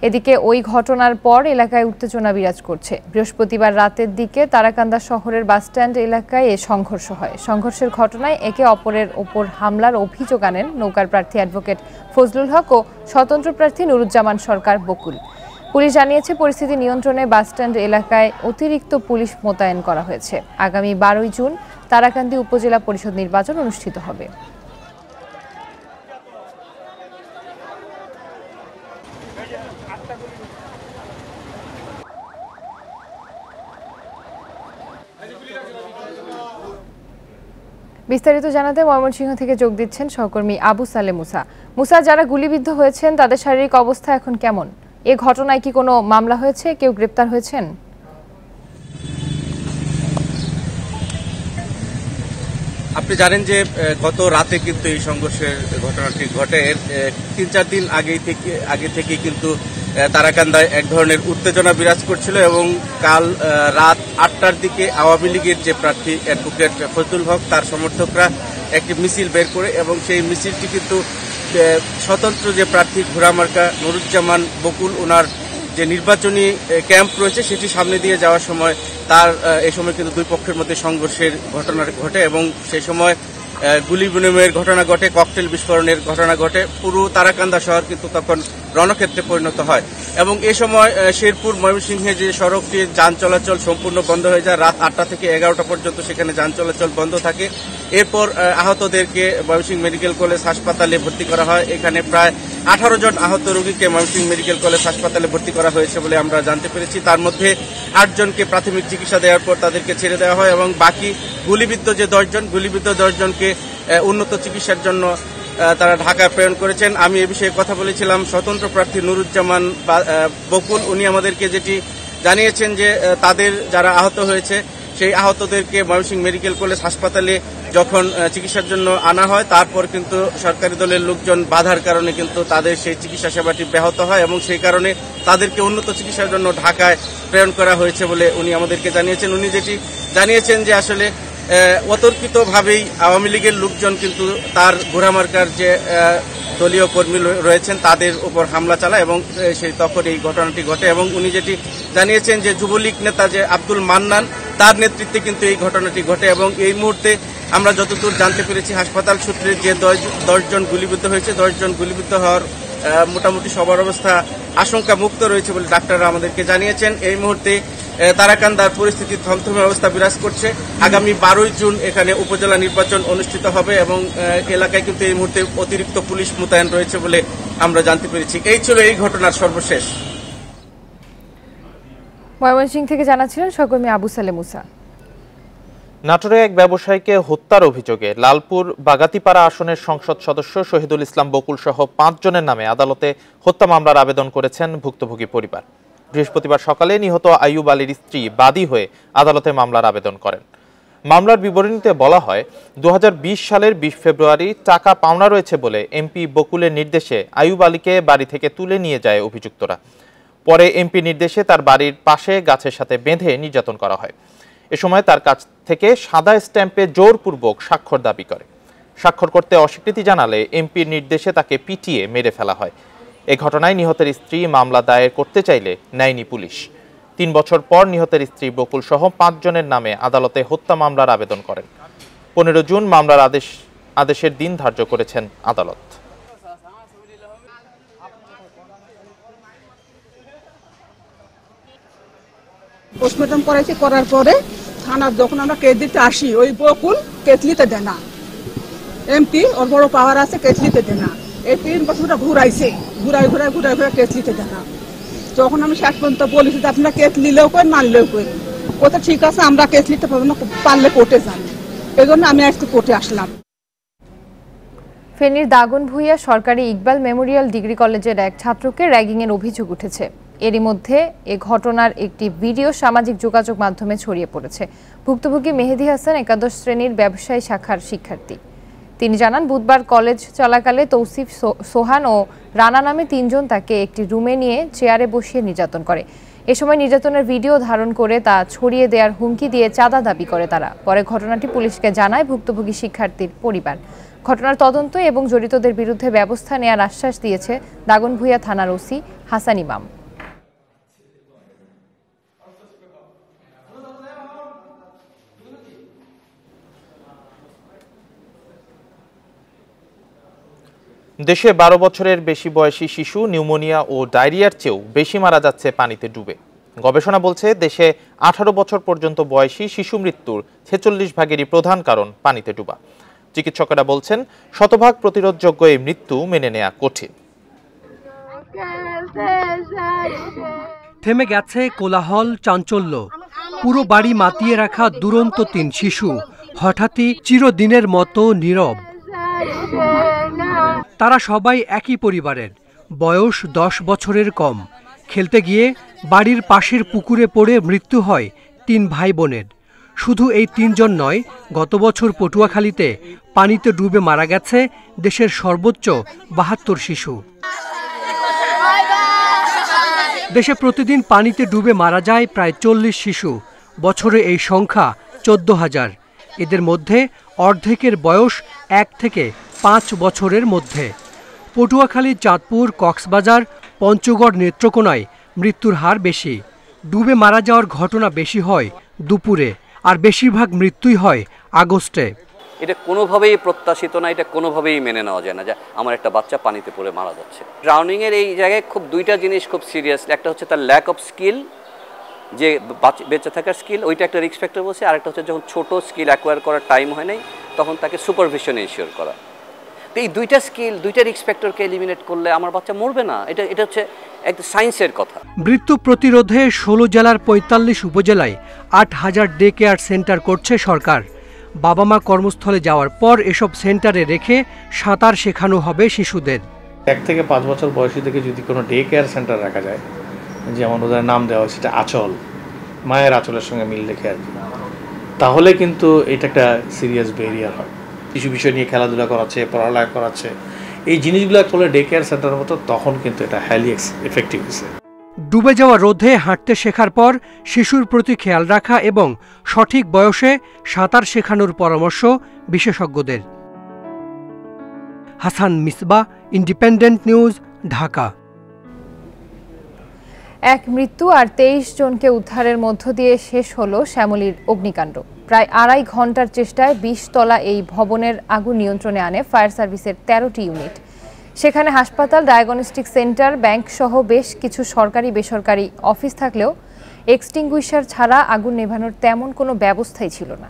এদিকে ওই ঘটনার পর এলাকায় উত্তেজনা বিরাজ করছে। বৃহস্পতিবার রাতের দিকে তারাকান্দা শহরের বাসস্ট্যান্ড এলাকায় এ সংঘর্ষ হয়। সংঘর্ষের ঘটনায় একে অপরের ওপর হামলার অভিযোগ আনেন নৌকার প্রার্থী অ্যাডভোকেট ফজলুল হক ও স্বতন্ত্র প্রার্থী নুরুজ্জামান সরকার বকুল। পুলিশ জানিয়েছে পরিস্থিতি নিয়ন্ত্রণে বাসস্ট্যান্ড এলাকায় অতিরিক্ত পুলিশ মোতায়েন করা হয়েছে। আগামী 12 জুন তারাকান্দি উপজেলা পরিষদ নির্বাচন অনুষ্ঠিত হবে। বিস্তারিত জানাতে ময়মনসিংহ থেকে যোগ দিচ্ছেন সহকর্মী আবু সালে মুসা। মুসা, যারা গুলিবিদ্ধ হয়েছেন তাদের শারীরিক অবস্থা এখন কেমন? এ ঘটনায় কি কোনো মামলা হয়েছে? কেউ গ্রেপ্তার হয়েছেন? আপনি জানেন যে গত রাতে কিন্তু এই সংঘর্ষের ঘটনাটি ঘটে। 3-4 দিন আগে থেকে কিন্তু তারাকান্দায় এক ধরনের উত্তেজনা বিরাজ করছিল এবং কাল রাত 8টার দিকে আওয়ামী লীগের যে প্রার্থী অ্যাডভোকেট ফজলুল হক তার সমর্থকরা একটি মিছিল বের করে এবং সেই মিছিলটি কিন্তু স্বতন্ত্র যে প্রার্থী ঘোড়ামার্কা নুরুজ্জামান বকুল ওনার যে নির্বাচনী ক্যাম্প রয়েছে সেটি সামনে দিয়ে যাওয়ার সময় এই সময় কিন্তু দুই পক্ষের মধ্যে সংঘর্ষের ঘটনা ঘটে এবং সেই সময় গুলি বিনিময়ের ঘটনা ঘটে, ককটেল বিস্ফোরণের ঘটনা ঘটে। পুরো তারাকান্দা শহর কিন্তু তখন রণক্ষেত্রে পরিণত হয় এবং এ সময় শেরপুর ময়মনসিংহে যে সড়কটির যান চলাচল সম্পূর্ণ বন্ধ হয়ে যায়। রাত 8টা থেকে 11টা পর্যন্ত সেখানে যান চলাচল বন্ধ থাকে। এরপর আহতদেরকে ময়মনসিংহ মেডিকেল কলেজ হাসপাতালে ভর্তি করা হয়। এখানে প্রায় 18 জন আহত রোগীকে ময়মনসিংহ মেডিকেল কলেজ হাসপাতালে ভর্তি করা হয়েছে বলে আমরা জানতে পেরেছি। তার মধ্যে 8 জনকে প্রাথমিক চিকিৎসা দেওয়ার পর তাদেরকে ছেড়ে দেওয়া হয় এবং বাকি গুলিবিদ্ধ যে 10 জনকে উন্নত চিকিৎসার জন্য তারা ঢাকায় প্রেরণ করেছেন। আমি এ বিষয়ে কথা বলেছিলাম স্বতন্ত্র প্রার্থী নুরুজ্জামান বকুল। উনি আমাদেরকে যেটি জানিয়েছেন যে তাদের যারা আহত হয়েছে সেই আহতদেরকে ময়মনসিংহ মেডিকেল কলেজ হাসপাতালে যখন চিকিৎসার জন্য আনা হয় তারপর কিন্তু সরকারি দলের লোকজন বাধার কারণে কিন্তু তাদের সেই চিকিৎসা সেবাটি ব্যাহত হয় এবং সেই কারণে তাদেরকে উন্নত চিকিৎসার জন্য ঢাকায় প্রেরণ করা হয়েছে বলে উনি আমাদেরকে জানিয়েছেন। উনি যেটি জানিয়েছেন যে আসলে অতর্কিতভাবেই আওয়ামী লীগের লোকজন কিন্তু তার ঘোড়ামার্কার যে দলীয় কর্মী রয়েছেন তাদের উপর হামলা চালায় এবং সেই তখন এই ঘটনাটি ঘটে এবং উনি যেটি জানিয়েছেন যে যুবলীগ নেতা যে আব্দুল মান্নান তার নেতৃত্বে কিন্তু এই ঘটনাটি ঘটে এবং এই মুহূর্তে আমরা যতদূর জানতে পেরেছি হাসপাতাল সূত্রে যে 10 জন গুলিবিদ্ধ হয়েছে 10 জন গুলিবিদ্ধ হওয়ার মোটামুটি সবার অবস্থা আশঙ্কা মুক্ত রয়েছে বলে ডাক্তাররা আমাদেরকে জানিয়েছেন। এই মুহূর্তে তারাকান্দার পরিস্থিতি থমথমে অবস্থা বিরাজ করছে। আগামী 12 জুন এখানে উপজেলা নির্বাচন অনুষ্ঠিত হবে এবং এলাকায় কিন্তু এই মুহূর্তে অতিরিক্ত পুলিশ মোতায়েন রয়েছে বলে আমরা জানতে পেরেছি। এই ছিল এই ঘটনার সর্বশেষ। ময়মনসিংহ থেকে জানাচ্ছিলেন সহকর্মী আবু সালে মুসা। নাটোরে এক ব্যবসায়ীকে হত্যার অভিযোগে লালপুর বাগাতিপাড়া আসনের সংসদ সদস্য শহীদুল ইসলাম বকুল সহ 5 জনের নামে আদালতে হত্যা মামলার আবেদন করেছেন ভুক্তভোগী পরিবার। বৃহস্পতিবার সকালে নিহত আইয়ুব আলীর স্ত্রী বাদী হয়ে আদালতে মামলার আবেদন করেন। মামলার বিবরণীতে বলা হয় 2020 সালের 20 ফেব্রুয়ারি টাকা পাওনা রয়েছে বলে এমপি বকুলের নির্দেশে আইয়ুব আলীকে বাড়ি থেকে তুলে নিয়ে যায় অভিযুক্তরা। পরে এমপি নির্দেশে তার বাড়ির পাশে গাছের সাথে বেঁধে নির্যাতন করা হয়। এ সময় তার কাছ থেকে সাদা স্ট্যাম্পে জোরপূর্বক স্বাক্ষর দাবি করে। স্বাক্ষর করতে অস্বীকৃতি জানালে এমপির নির্দেশে তাকে পিটিয়ে মেরে ফেলা হয়। এ ঘটনায় নিহতের স্ত্রী মামলা দায়ের করতে চাইলে নেয়নি পুলিশ। 3 বছর পর নিহতের স্ত্রী বকুল সহ 5 জনের নামে আদালতে হত্যা মামলার আবেদন করেন। 15 জুন মামলার আদেশের দিন ধার্য করেছেন আদালত। পোস্টমর্টম করার পরে থানার যখন আমরা কেস দিতে আসি ওই বকুল কেতলিতে দেয় না। এমপি ওর বড় পাওয়ার আছে কেতলিতে দেয় না। এই 3 বছরটা ঘুরাইছে ঘুরাই কেতলিতে দেয় না। যখন আমি শেষ পর্যন্ত বলেছি যে আপনারা কেস নিলেও করেন না নিলেও করেন, কোথাও ঠিক আছে আমরা কেস নিতে পারবো না, পারলে কোর্টে যান। এই জন্য আমি আজকে কোর্টে আসলাম। ফেনীর দাগনভূঞা সরকারি ইকবাল মেমোরিয়াল ডিগ্রি কলেজের এক ছাত্রকে র্যাগিংয়ের অভিযোগ উঠেছে। এরই মধ্যে এ ঘটনার একটি ভিডিও সামাজিক যোগাযোগ মাধ্যমে ছড়িয়ে পড়েছে। ভুক্তভোগী মেহেদি হাসান 11 শ্রেণীর ব্যবসায়ী শাখার শিক্ষার্থী। তিনি জানান বুধবার কলেজ চলাকালে তৌসিফ, সোহান ও রানা নামে 3 জন তাকে একটি রুমে নিয়ে চেয়ারে বসিয়ে নির্যাতন করে। এ সময় নির্যাতনের ভিডিও ধারণ করে তা ছড়িয়ে দেওয়ার হুমকি দিয়ে চাঁদা দাবি করে তারা। পরে ঘটনাটি পুলিশকে জানায় ভুক্তভোগী শিক্ষার্থীর পরিবার। ঘটনার তদন্ত এবং জড়িতদের বিরুদ্ধে ব্যবস্থা নেওয়ার আশ্বাস দিয়েছে দাগনভূঞা থানার ওসি হাসান ইমাম। দেশে 12 বছরের বেশি বয়সী শিশু নিউমোনিয়া ও ডায়রিয়ার চেয়েও বেশি মারা যাচ্ছে পানিতে ডুবে। গবেষণা বলছে দেশে 18 বছর পর্যন্ত বয়সী শিশু মৃত্যুর 46 ভাগেরই প্রধান কারণ পানিতে ডুবা। চিকিৎসকেরা বলছেন শতভাগ প্রতিরোধযোগ্য এই মৃত্যু মেনে নেওয়া কঠিন। থেমে গেছে কোলাহল, চাঞ্চল্য। পুরো বাড়ি মাতিয়ে রাখা দুরন্ত 3 শিশু হঠাৎই চিরদিনের মতো নীরব। তারা সবাই একই পরিবারের, বয়স 10 বছরের কম। খেলতে গিয়ে বাড়ির পাশের পুকুরে পড়ে মৃত্যু হয় 3 ভাই বোনের। শুধু এই 3 জন নয়, গত বছর পটুয়াখালীতে পানিতে ডুবে মারা গেছে দেশের সর্বোচ্চ 72 শিশু। দেশে প্রতিদিন পানিতে ডুবে মারা যায় প্রায় 40 শিশু। বছরে এই সংখ্যা 14,000। এদের মধ্যে অর্ধেকের বয়স 1 থেকে 5 বছরের মধ্যে। পটুয়াখালী, চাঁদপুর, কক্সবাজার, পঞ্চগড়, নেত্রকোনায় মৃত্যুর হার বেশি। ডুবে মারা যাওয়ার ঘটনা বেশি হয় দুপুরে, আর বেশিরভাগ মৃত্যুই হয় আগস্টে। এটা কোনোভাবেই প্রত্যাশিত না, এটা কোনোভাবেই মেনে নেওয়া যায় না যে আমার একটা বাচ্চা পানিতে পড়ে মারা যাচ্ছে। ড্রাউনিংয়ের এই জায়গায় খুব দুইটা জিনিস খুব সিরিয়াস, একটা হচ্ছে তার ল্যাক অফ স্কিল, যে বেঁচে থাকার স্কিল, ওইটা একটা রিস্ক ফ্যাক্টর বলছে। আরেকটা হচ্ছে যখন ছোট স্কিল অ্যাকোয়ার করার টাইম হয় নাই তখন তাকে সুপারভিশন এনশিওর করা। তো এই দুইটা স্কিল, দুইটা রিস্ক ফ্যাক্টরকে এলিমিনেট করলে আমার বাচ্চা মরবে না, এটা হচ্ছে একটা সায়েন্সের কথা। মৃত্যু প্রতিরোধে 16 জেলার 45 উপজেলায় 8000 ডে কেয়ার সেন্টার করছে সরকার। বাবা মা কর্মস্থলে যাওয়ার পর এসব সেন্টারে রেখে সাঁতার শেখানো হবে শিশুদের। 1 থেকে 5 বছর বয়সী থেকে যদি কোনো ডে কেয়ার সেন্টার রাখা যায়, যেমন ওদের নাম দেওয়া হয় সেটা আঁচল, মায়ের আঁচলের সঙ্গে মিল রেখে আর কি, তাহলে কিন্তু এটা একটা সিরিয়াস ব্যারিয়ার হয়। কিছু বিষয় নিয়ে খেলাধুলা করাচ্ছে, পড়ালেখা করাচ্ছে, এই জিনিসগুলো করলে ডে কেয়ার সেন্টারের মতো, তখন কিন্তু এটা হাইলি এফেক্টিভ হয়েছে। ডুবে যাওয়া রোধে হাঁটতে শেখার পর শিশুর প্রতি খেয়াল রাখা এবং সঠিক বয়সে সাঁতার শেখানোর পরামর্শ বিশেষজ্ঞদের। Hasan Misba, independent news, Dhaka. এক মৃত্যু আর 23 জনকে উদ্ধারের মধ্য দিয়ে শেষ হলো শ্যামলীর অগ্নিকাণ্ড। প্রায় 2.5 ঘন্টার চেষ্টায় 20 তলা এই ভবনের আগুন নিয়ন্ত্রণে আনে ফায়ার সার্ভিসের 13টি ইউনিট। সেখানে হাসপাতাল, ডায়াগনস্টিক সেন্টার, ব্যাংক সহ বেশ কিছু সরকারি বেসরকারি অফিস থাকলেও এক্সটিংগুইশার ছাড়া আগুন নেভানোর তেমন কোনো ব্যবস্থাই ছিল না।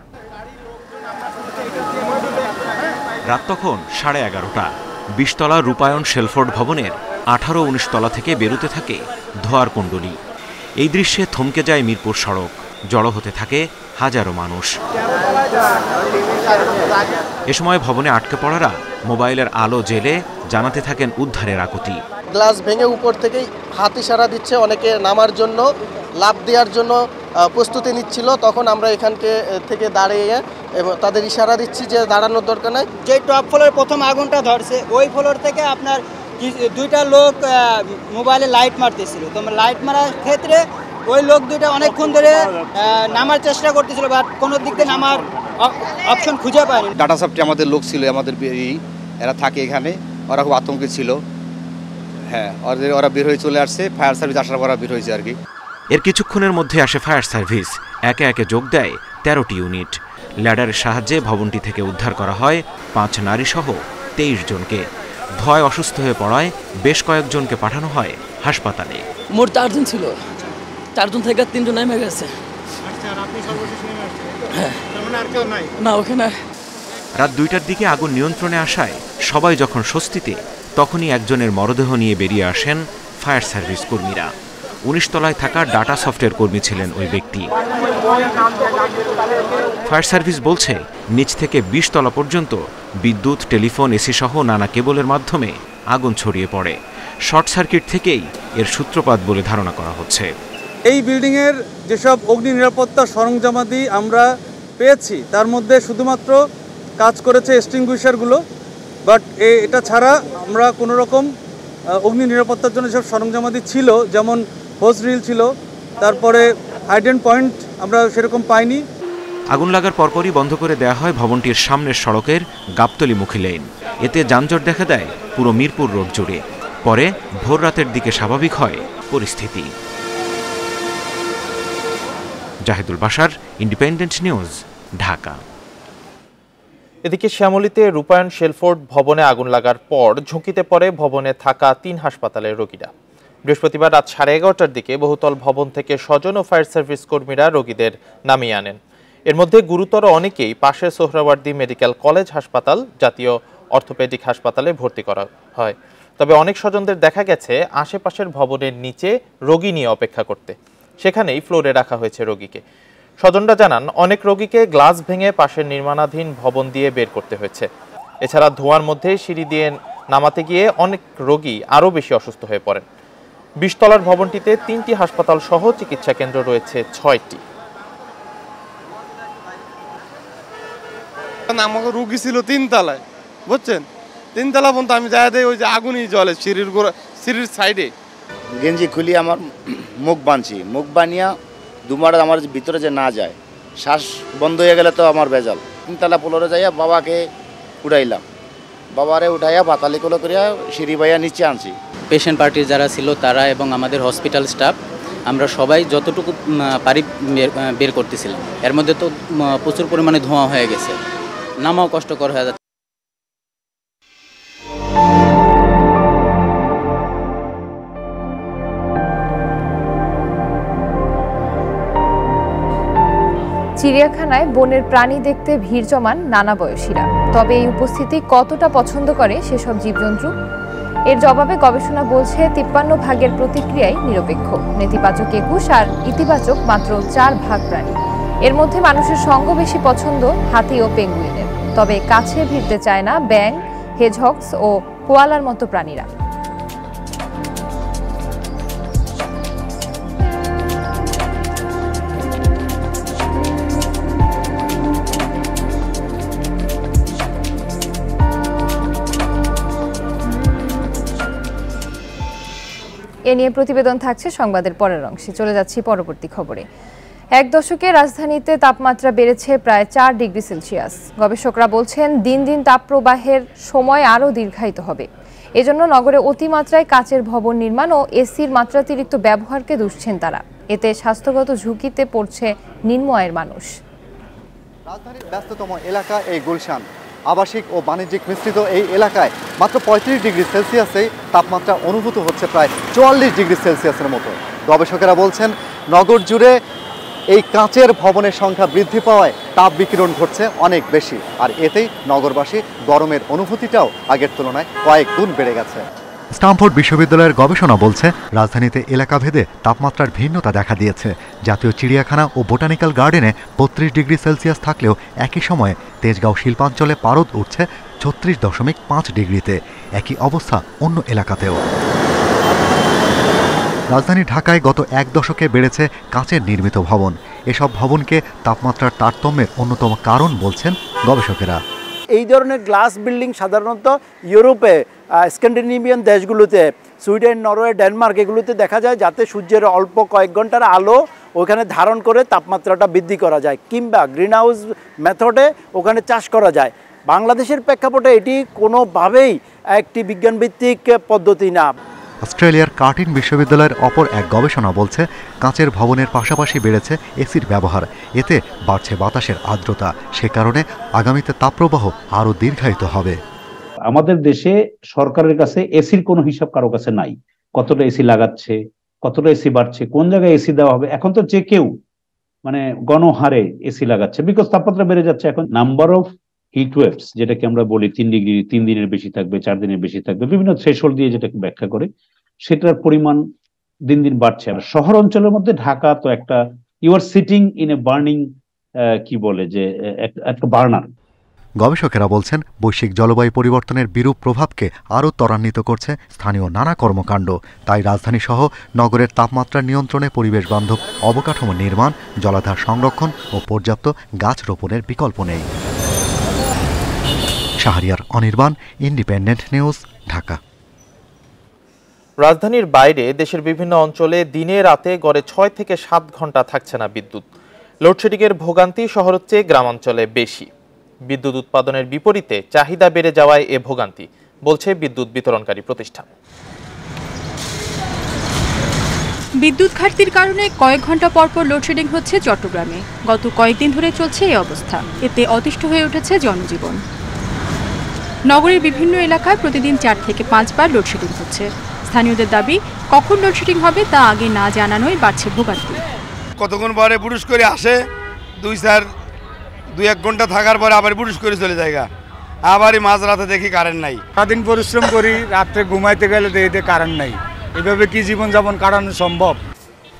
রাত তখন 11:30টা। 20 তলা রূপায়ণ শেলফোর্ড ভবনের 18-19 তলা থেকে বেরোতে থাকে ধোঁয়ার কুণ্ডলী। এই দৃশ্যে থমকে যায় মিরপুর সড়ক, জড়ো হতে থাকে হাজারো মানুষ। এ সময় ভবনে আটকে পড়ারা মোবাইলের আলো জেলে জানাতে থাকেন উদ্ধারের আকুতি। গ্লাস ভেঙে উপর থেকেই হাত ইশারা দিচ্ছে, অনেকে নামার জন্য, লাফ দেওয়ার জন্য প্রস্তুতি নিচ্ছিল। তখন আমরা এখানকে থেকে দাঁড়িয়ে এবং তাদের ইশারা দিচ্ছি যে দাঁড়ানোর দরকার নাই। যে টপ ফ্লোরে প্রথম আগুনটা ধরছে, ওই ফ্লোর থেকে আপনার 2টা লোক মোবাইলে লাইট মারতেছিল। তো লাইট মারার ক্ষেত্রে ওই লোক 2টা অনেকক্ষণ ধরে নামার চেষ্টা করতেছিল, বাট কোনো দিক দিয়ে নামার অপশন খুঁজে পায়নি। ডাটা সাপটি আমাদের লোক ছিল, আমাদের এরা থাকে এখানে, ওরা খুব আতঙ্কে ছিল। হ্যাঁ, ওরা বের হয়ে চলে আসছে, ফায়ার সার্ভিস আসার পর বের হয়েছে আর কি। এর কিছুক্ষণের মধ্যে আসে ফায়ার সার্ভিস, একে একে যোগ দেয় 13টি ইউনিট। ল্যাডারের সাহায্যে ভবনটি থেকে উদ্ধার করা হয় 5 নারী সহ 23 জনকে। ধোঁয়ায় অসুস্থ হয়ে পড়ায় বেশ কয়েকজনকে পাঠানো হয় হাসপাতালে। মোট 4 জন ছিল, 4 জন থেকে 3 জন নেমে গেছে। না, ওখানে রাত 2টার দিকে আগুন নিয়ন্ত্রণে আসায় সবাই যখন স্বস্তিতে, তখনই একজনের মরদেহ নিয়ে বেরিয়ে আসেন ফায়ার সার্ভিস কর্মীরা। 19 তলায় থাকা ডাটা সফটওয়্যার কর্মী ছিলেন ওই ব্যক্তি। ফায়ার সার্ভিস বলছে, নিচ থেকে 20 তলা পর্যন্ত বিদ্যুৎ, টেলিফোন, এসি সহ নানা কেবলের মাধ্যমে আগুন ছড়িয়ে পড়ে। শর্ট সার্কিট থেকেই এর সূত্রপাত বলে ধারণা করা হচ্ছে। এই বিল্ডিংয়ের যেসব অগ্নি নিরাপত্তা সরঞ্জামাদি আমরা পেয়েছি, তার মধ্যে শুধুমাত্র কাজ করেছে এক্সটিংগুইশারগুলো, বাট এটা ছাড়া আমরা কোনো রকম অগ্নি নিরাপত্তার জন্য যেসব সরঞ্জামাদি ছিল, যেমন হোজ রিল ছিল, তারপরে হাইডেন্ট পয়েন্ট আমরা সেরকম পাইনি। আগুন লাগার পরপরই বন্ধ করে দেওয়া হয় ভবনটির সামনের সড়কের গাবতলীমুখী লেন। এতে যানজট দেখা দেয় পুরো মিরপুর রোড জুড়ে। পরে ভোর রাতের দিকে স্বাভাবিক হয় পরিস্থিতি। Zahidul Bashar, independent news, Dhaka. এদিকে শ্যামলীতে রূপায়ণ শেলফোর্ড ভবনে আগুন লাগার পর ঝুঁকিতে পড়ে ভবনে থাকা 3 হাসপাতালের রোগীরা। বৃহস্পতিবার রাত 11:30টার দিকে বহুতল ভবন থেকে স্বজন ও ফায়ার সার্ভিস কর্মীরা রোগীদের নামিয়ে আনেন। এর মধ্যে গুরুতর অনেকেই পাশের সোহরাওয়ার্দী মেডিকেল কলেজ হাসপাতাল, জাতীয় অর্থোপেডিক হাসপাতালে ভর্তি করা হয়। তবে অনেক স্বজনদের দেখা গেছে আশেপাশের ভবনের নিচে রোগী নিয়ে অপেক্ষা করতে, সেখানেই ফ্লোরে রাখা হয়েছে রোগীকে। স্বজনরা জানান, অনেক রোগীকে গ্লাস ভেঙে পাশের নির্মাণাধীন ভবন দিয়ে বের করতে হয়েছে। এছাড়া ধোঁয়ার মধ্যে সিঁড়ি দিয়ে নামাতে গিয়ে অনেক রোগী আরও বেশি অসুস্থ হয়ে পড়েন। 20 তলার ভবনটিতে 3টি হাসপাতাল সহ চিকিৎসা কেন্দ্র রয়েছে 6টি। আমাকে রোগী ছিল 3 তলায়, বুঝছেন, 3 তলা পর্যন্ত আমি যাই দেয়, ওই যে আগুনই জ্বলে সিঁড়ির সাইডে। গেঞ্জি খুলি আমার মুখ বাঁধছি, মুখ বানিয়া দুমার আমার ভিতরে যে না যায়, শ্বাস বন্ধ হয়ে গেলে তো আমার বেজাল। 3 তলা ফ্লোরে যাইয়া বাবাকে উঠাইলাম, বাবারে উঠাইয়া পাতালি কোলো করিয়া সিঁড়ি বাইয়া নিচে আনছি। পেশেন্ট পার্টির যারা ছিল তারা এবং আমাদের হসপিটাল স্টাফ, আমরা সবাই যতটুকু পারি বের করতেছিলাম। এর মধ্যে তো প্রচুর পরিমাণে ধোঁয়া হয়ে গেছে। নামাও কষ্টকর হয়ে যাচ্ছে। চিড়িয়াখানায় বনের প্রাণী দেখতে ভিড় জমান নানা বয়সীরা। তবে এই উপস্থিতি কতটা পছন্দ করে সেসব জীবজন্তু? এর জবাবে গবেষণা বলছে 53% প্রতিক্রিয়াই নিরপেক্ষ, নেতিবাচক 21 আর ইতিবাচক মাত্র 4% প্রাণী। এর মধ্যে মানুষের সঙ্গ বেশি পছন্দ হাতি ও পেঙ্গুইনের। তবে কাছে ভিড়তে চায় না ব্যাঙ, হেজহগস ও কোয়ালার মতো প্রাণীরা। এ নিয়ে প্রতিবেদন থাকছে সংবাদের পরের অংশে। চলে যাচ্ছি পরবর্তী খবরে। এক দশকে রাজধানীতে তাপমাত্রা বেড়েছে প্রায় 4 ডিগ্রি সেলসিয়াস। গবেষকরা বলছেন দিন দিন তাপপ্রবাহের সময় আরও দীর্ঘায়িত হবে। এজন্য নগরে অতিমাত্রায় কাচের ভবন নির্মাণ ও এসির মাত্রাতিরিক্ত ব্যবহারকে দুষছেন তারা। এতে স্বাস্থ্যগত ঝুঁকিতে পড়ছে নিম্ন আয়ের মানুষ। রাজধানীর ব্যস্ততম এলাকা এই গুলশান। আবাসিক ও বাণিজ্যিক মিশ্রিত এই এলাকায় মাত্র 35 ডিগ্রি সেলসিয়াসেই তাপমাত্রা অনুভূত হচ্ছে প্রায় 44 ডিগ্রি সেলসিয়াসের মতো। গবেষকেরা বলছেন নগর জুড়ে এই কাচের ভবনের সংখ্যা বৃদ্ধি পাওয়ায় তাপ বিকিরণ ঘটছে অনেক বেশি, আর এতেই নগরবাসী গরমের অনুভূতিটাও আগের তুলনায় কয়েক গুণ বেড়ে গেছে। স্ট্যামফোর্ড বিশ্ববিদ্যালয়ের গবেষণা বলছে রাজধানীতে এলাকাভেদে তাপমাত্রার ভিন্নতা দেখা দিয়েছে। জাতীয় চিড়িয়াখানা ও বোটানিক্যাল গার্ডেনে 32 ডিগ্রি সেলসিয়াস থাকলেও একই সময়ে তেজগাঁও শিল্পাঞ্চলে পারদ উঠছে 36.5 ডিগ্রিতে। একই অবস্থা অন্য এলাকাতেও। রাজধানী ঢাকায় গত এক দশকে বেড়েছে কাচের নির্মিত ভবন। এসব ভবনকে তাপমাত্রার তারতম্যের অন্যতম কারণ বলছেন গবেষকেরা। এই ধরনের গ্লাস বিল্ডিং সাধারণত ইউরোপে, স্ক্যান্ডিনেভিয়ান দেশগুলোতে, সুইডেন, নরওয়ে, ডেনমার্ক এগুলোতে দেখা যায়, যাতে সূর্যের অল্প কয়েক ঘন্টার আলো ওখানে ধারণ করে তাপমাত্রাটা বৃদ্ধি করা যায়, কিংবা গ্রিন হাউস মেথডে ওখানে চাষ করা যায়। বাংলাদেশের প্রেক্ষাপটে এটি কোনোভাবেই একটি বিজ্ঞানভিত্তিক পদ্ধতি না। অস্ট্রেলিয়ার কার্টিন বিশ্ববিদ্যালয়ের অপর এক গবেষণা বলছে কাচের ভবনের পাশাপাশি বেড়েছে এসির ব্যবহার। এতে বাড়ছে বাতাসের আর্দ্রতা। সে কারণে আগামীতে তাপপ্রবাহ আরও দীর্ঘায়িত হবে। আমাদের দেশে সরকারের কাছে এসির কোনো হিসাব কারো কাছে নাই। কতটা এসি লাগাচ্ছে, কতটা এসি বাড়ছে, কোন জায়গায় এসি দেওয়া হবে, এখন তো যে কেউ গণহারে এসি লাগাচ্ছে, বিকজ তাপমাত্রা বেড়ে যাচ্ছে। এখন নাম্বার অফ হিট ওয়েভস, যেটাকে আমরা বলি 3 ডিগ্রি 3 দিনের বেশি থাকবে, 4 দিনের বেশি থাকবে, বিভিন্ন থ্রেশহোল্ড দিয়ে যেটাকে ব্যাখ্যা করে, সেটার পরিমাণ দিন দিন বাড়ছে। আর শহর অঞ্চলের মধ্যে ঢাকা তো একটা, you are sitting in a burning, কি বলে যে একটা বার্নার। গবেষকেরা বলছেন বৈশ্বিক জলবায়ু পরিবর্তনের বিরূপ প্রভাবকে আরও ত্বরান্বিত করছে স্থানীয় নানা কর্মকাণ্ড। তাই রাজধানী সহ নগরের তাপমাত্রা নিয়ন্ত্রণে পরিবেশ বান্ধব অবকাঠামো নির্মাণ, জলাধার সংরক্ষণ ও পর্যাপ্ত গাছ রোপণের বিকল্প নেই। Shahriar Anirban, independent news, Dhaka. রাজধানীর বাইরে দেশের বিভিন্ন অঞ্চলে দিনে রাতে গড়ে 6 থেকে 7 ঘন্টা থাকছে না বিদ্যুৎ। লোডশেডিংয়ের ভোগান্তি শহরের চেয়ে গ্রামাঞ্চলে বেশি। বিদ্যুৎ উৎপাদনের বিপরীতে চাহিদা বেড়ে যাওয়ায় এ ভোগান্তি, বলছে বিদ্যুৎ বিতরণকারী প্রতিষ্ঠান। বিদ্যুৎ ঘাটতির কারণে কয়েক ঘন্টা পরপর লোডশেডিং হচ্ছে চট্টগ্রামে। গত কয়েকদিন ধরে চলছে এই অবস্থা। এতে অতিষ্ঠ হয়ে উঠেছে জনজীবন। নগরের বিভিন্ন এলাকায় প্রতিদিন 4 থেকে 5 বার লোডশেডিং হচ্ছে। স্থানীয়দের দাবি, কখন লোডশেডিং হবে তা আগে না জানানোই বাড়ছে ভোগান্তি। কতক্ষণ পরে বুড়ুস করে আসে, 2-1 ঘন্টা থাকার পরে আবার বুড়ুস করে চলে যায়, আবারই মাঝরাতে দেখি কারেন্ট নাই। সারাদিন পরিশ্রম করি, রাত্রে ঘুমাইতে গেলে দেখতে কারেন্ট নাই। এভাবে কি জীবনযাপন কাটানো সম্ভব?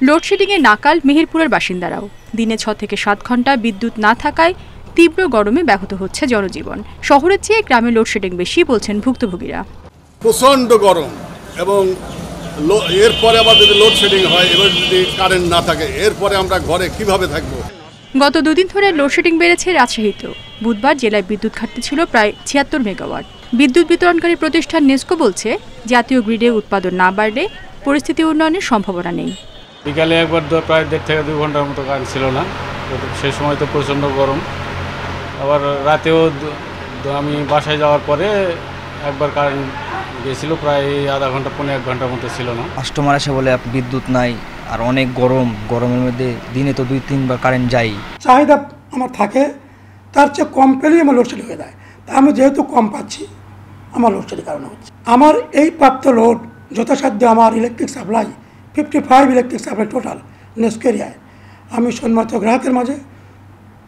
লোডশেডিংয়ে নাকাল মেহেরপুরের বাসিন্দারাও। দিনে 6 থেকে 7 ঘন্টা বিদ্যুৎ না থাকায় তীব্র গরমে ব্যাহত হচ্ছে জনজীবন। শহরের চেয়ে গ্রামে লোডশেডিং বেশি, বলছেন ভুক্তভোগীরা। প্রচণ্ড গরম, এবং এরপরে আবার যদি লোডশেডিং হয়, এবার যদি কারেন্ট না থাকে, এরপরে আমরা ঘরে কিভাবে থাকব? গত 2 দিন ধরে লোডশেডিং বেড়েছে রাজশাহীতেও। বুধবার জেলায় বিদ্যুৎ ঘাটতি ছিল প্রায় 76 মেগাওয়াট। বিদ্যুৎ বিতরণকারী প্রতিষ্ঠান নেসকো বলছে, জাতীয় গ্রিডে উৎপাদন না বাড়লে পরিস্থিতি উন্নয়নের সম্ভাবনা নেই। বিকালে একবার প্রায় 1.5 থেকে 2 ঘন্টার মতো কারেন্ট ছিল না। সেই সময় তো প্রচণ্ড গরম। আবার রাতেও আমি বাসায় যাওয়ার পরে একবার কারেন্ট গেছিল, প্রায় আধা ঘন্টা 1 ঘন্টার মতো ছিল না। কাস্টমার এসে বলে বিদ্যুৎ নাই, আর অনেক গরম, গরমের মধ্যে দিনে তো 2-3 বার কারেন্ট যায়। চাহিদা আমার থাকে, তার চেয়ে কম পেলেই আমার লোডশেডিং হয়ে যায়। তা আমি যেহেতু কম পাচ্ছি আমার লোডশেডিং কারণে হচ্ছে। আমার এই প্রাপ্ত লোড যথাসাধ্য আমার electric supply 55 electric supply total NESCO এরিয়ায় আমি সম্মানিত গ্রাহকের মাঝে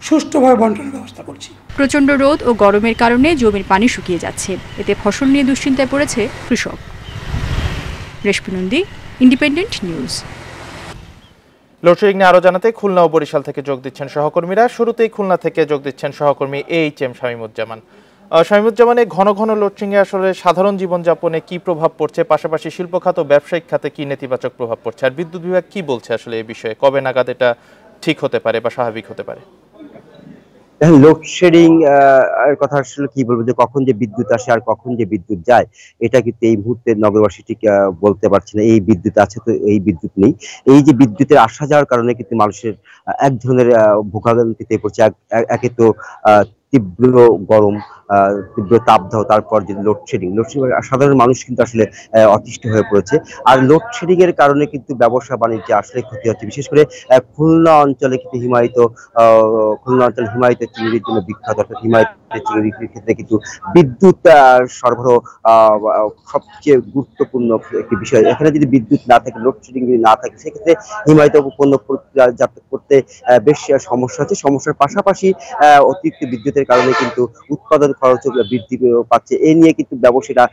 সুষ্ঠুভাবে বন্টনের ব্যবস্থা করছি। প্রচণ্ড রোদ ও গরমের কারণে জমির পানি শুকিয়ে যাচ্ছে, এতে ফসল নিয়ে দুশ্চিন্তায় পড়েছে কৃষক। রেশমি নন্দী, ইন্ডিপেন্ডেন্ট নিউজ। লোডশেডিং নিয়ে আরো জানাতে খুলনা ও বরিশাল থেকে যোগ দিচ্ছেন সহকর্মীরা। শুরুতেই খুলনা থেকে যোগ দিচ্ছেন সহকর্মী এইচ.এম. শামীমুজ্জামান। শামীমুজ্জামানে ঘন ঘন লোডশেডিং এ আসলে সাধারণ জীবনযাপনে কি প্রভাব পড়ছে, পাশাপাশি শিল্প খাত ও ব্যবসায়িক খাতে কি নেতিবাচক প্রভাব পড়ছে, আর বিদ্যুৎ বিভাগ কি বলছে আসলে এই বিষয়ে, কবে নাগাদ এটা ঠিক হতে পারে বা স্বাভাবিক হতে পারে? লোডশেডিং এর কথা আসলে কি বলবো, যে কখন যে বিদ্যুৎ আসে আর কখন যে বিদ্যুৎ যায় এটা কিন্তু এই মুহূর্তে নগরবাসী ঠিক বলতে পারছে না। এই বিদ্যুৎ আছে তো এই বিদ্যুৎ নেই। এই যে বিদ্যুতের আসা যাওয়ার কারণে কিন্তু মানুষের এক ধরনের ভোগান্তিতে পড়ছে। একে তো তীব্র গরম, তীব্র তাপদাহ, তারপর যে লোডশেডিং সাধারণ মানুষ কিন্তু আসলে অতিষ্ঠ হয়ে পড়েছে। আর লোডশেডিং এর কারণে কিন্তু ব্যবসা বাণিজ্যে আসলে ক্ষতি হচ্ছে। বিশেষ করে খুলনা অঞ্চলে কিন্তু খুলনা অঞ্চল হিমায়িত চিংড়ির জন্য বিখ্যাত। অর্থাৎ হিমায়িত চিংড়ির ক্ষেত্রে কিন্তু বিদ্যুৎ সরবরাহ সবচেয়ে গুরুত্বপূর্ণ একটি বিষয়। এখানে যদি বিদ্যুৎ না থাকে, লোডশেডিং যদি না থাকে, সেক্ষেত্রে হিমায়িত পণ্য প্রক্রিয়াজাত করতে বেশ সমস্যা হচ্ছে। সমস্যার পাশাপাশি অতিরিক্ত বিদ্যুতের কারণে কিন্তু উৎপাদন খরচ বৃদ্ধি পাচ্ছে। এই নিয়ে কিন্তু ব্যবসায়ীরা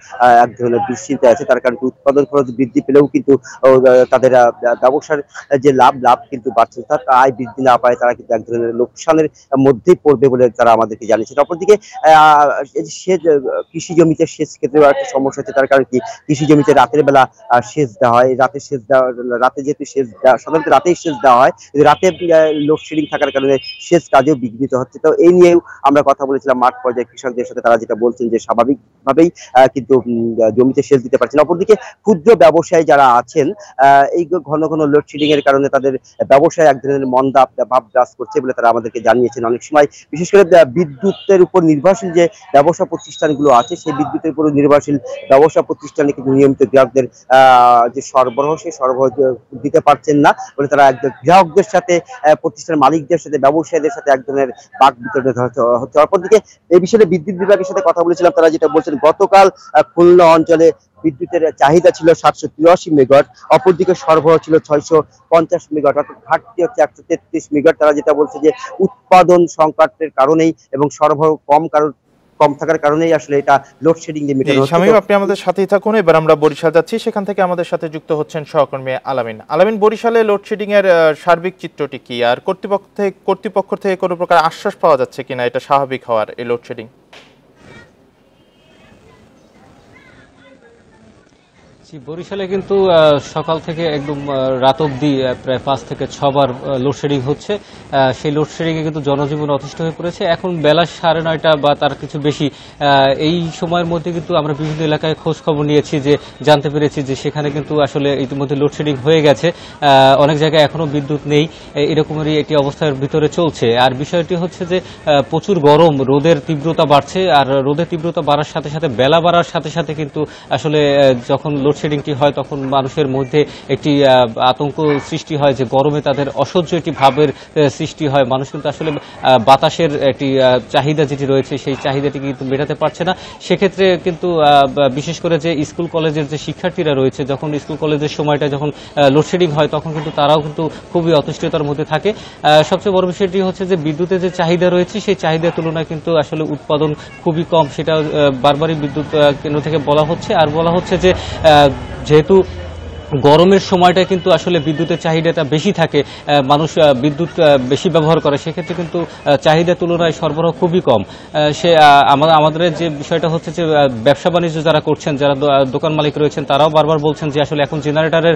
এক ধরনের দুশ্চিন্তায় আছে। তার কারণ উৎপাদন খরচ বৃদ্ধি পেলেও কিন্তু তাদের ব্যবসার যে লাভ কিন্তু বাড়ছে, তার আয় বৃদ্ধি না পায় তারা কিন্তু এক ধরনের লোকসানের মধ্যেই পড়বে বলে তারা আমাদেরকে জানিয়েছে। অপরদিকে সেচ, কৃষি জমিতে সেচ ক্ষেত্রেও একটা সমস্যা হচ্ছে। তার কারণ কি, কৃষি জমিতে রাতের বেলা সেচ দেওয়া হয়। রাতে যেহেতু সেচ সাধারণত রাতেই সেচ দেওয়া হয়, কিন্তু রাতে লোডশেডিং থাকার কারণে সেচ কাজেও বিঘ্নিত হচ্ছে। তো এই নিয়েও আমরা কথা বলেছিলাম মাঠ পর্যায়ে কৃষকদের সাথে। তারা যেটা বলছেন যে স্বাভাবিকভাবেই কিন্তু জমিতে সেচ দিতে পারছেন। অপরদিকে ক্ষুদ্র ব্যবসায়ী যারা আছেন, এই ঘন ঘন লোডশেডিং এর কারণে তাদের ব্যবসায় এক ধরনের মন্দা ভাব গ্রাস করছে বলে তারা আমাদেরকে জানিয়েছেন। অনেক সময় বিশেষ করে বিদ্যুতের উপর নির্ভরশীল যে ব্যবসা প্রতিষ্ঠানগুলো আছে, সেই বিদ্যুতের উপর নির্ভরশীল ব্যবসা প্রতিষ্ঠানে কিন্তু নিয়মিত গ্রাহকদের যে সরবরাহ, সেই সরবরাহ দিতে পারছেন না বলে তারা একদম গ্রাহকদের সাথে, প্রতিষ্ঠানের মালিকদের সাথে, ব্যবসায়ীদের সাথে এক ধরনের বাক বিতরণ হচ্ছে। অপরদিকে এই বিষয়ে বিদ্যুৎ বিভাগের সাথে কথা বলেছিলাম। তারা যেটা বলছেন, গতকাল খুলনা অঞ্চলে বিদ্যুতের চাহিদা ছিল 783 মেগাওয়াট, অপরদিকে সরবরাহ ছিল 650 মেগাওয়াট, অর্থাৎ ঘাটতি হচ্ছে 133 মেগাওয়াট। তারা যেটা বলছে যে উৎপাদন সংকটের কারণেই এবং সরবরাহ কম থাকার কারণেই আসলে এটা লোডশেডিং এ মেটানো হচ্ছে। শামীম, আপনি আমাদের সাথেই থাকুন। এবার আমরা বরিশাল যাচ্ছি, সেখান থেকে আমাদের সাথে যুক্ত হচ্ছেন সহকর্মী আলামিন। বরিশালে লোডশেডিং এর সার্বিক চিত্রটি কি, আর কর্তৃপক্ষ থেকে কোনো প্রকার আশ্বাস পাওয়া যাচ্ছে কিনা এটা স্বাভাবিক হওয়ার এই লোডশেডিং? বরিশালে কিন্তু সকাল থেকে একদম রাত অবধি প্রায় 5 থেকে 6 বার লোডশেডিং হচ্ছে। সেই লোডশেডিংয়ে কিন্তু জনজীবন অতিষ্ঠ হয়ে পড়েছে। এখন বেলা 9:30 বা তার কিছু বেশি, এই সময়ের মধ্যে কিন্তু আমরা বিভিন্ন এলাকায় খোঁজ খবর নিয়েছি, যে জানতে পেরেছি যে সেখানে কিন্তু আসলে ইতিমধ্যে লোডশেডিং হয়ে গেছে। অনেক জায়গায় এখনো বিদ্যুৎ নেই, এরকমেরই একটি অবস্থার ভিতরে চলছে। আর বিষয়টি হচ্ছে যে প্রচুর গরম, রোদের তীব্রতা বাড়ছে। আর রোদের তীব্রতা বাড়ার সাথে সাথে, বেলা বাড়ার সাথে সাথে কিন্তু আসলে যখন লোডশেডিংটি হয় তখন মানুষের মধ্যে একটি আতঙ্ক সৃষ্টি হয়, যে গরমে তাদের অসহ্য একটি ভাবের সৃষ্টি হয়। মানুষ কিন্তু আসলে বাতাসের একটি চাহিদা যেটি রয়েছে, সেই চাহিদাটি কিন্তু মেটাতে পারছে না। সেক্ষেত্রে কিন্তু বিশেষ করে যে স্কুল কলেজের যে শিক্ষার্থীরা রয়েছে, যখন স্কুল কলেজের সময়টা যখন লোডশেডিং হয় তখন কিন্তু তারাও কিন্তু খুবই অতিষ্ঠতার মধ্যে থাকে। সবচেয়ে বড় বিষয়টি হচ্ছে যে বিদ্যুতের যে চাহিদা রয়েছে, সেই চাহিদার তুলনায় কিন্তু আসলে উৎপাদন খুবই কম। সেটা বারবারই বিদ্যুৎ কেন্দ্র থেকে বলা হচ্ছে। আর বলা হচ্ছে যে যেহেতু গরমের সময়টা কিন্তু আসলে বিদ্যুতের চাহিদাটা বেশি থাকে, মানুষ বিদ্যুৎ বেশি ব্যবহার করে, সেক্ষেত্রে কিন্তু চাহিদার তুলনায় সরবরাহ খুবই কম। আমাদের যে বিষয়টা হচ্ছে যে ব্যবসা বাণিজ্য যারা করছেন, যারা দোকান মালিক রয়েছেন, তারাও বারবার বলছেন যে আসলে এখন জেনারেটরের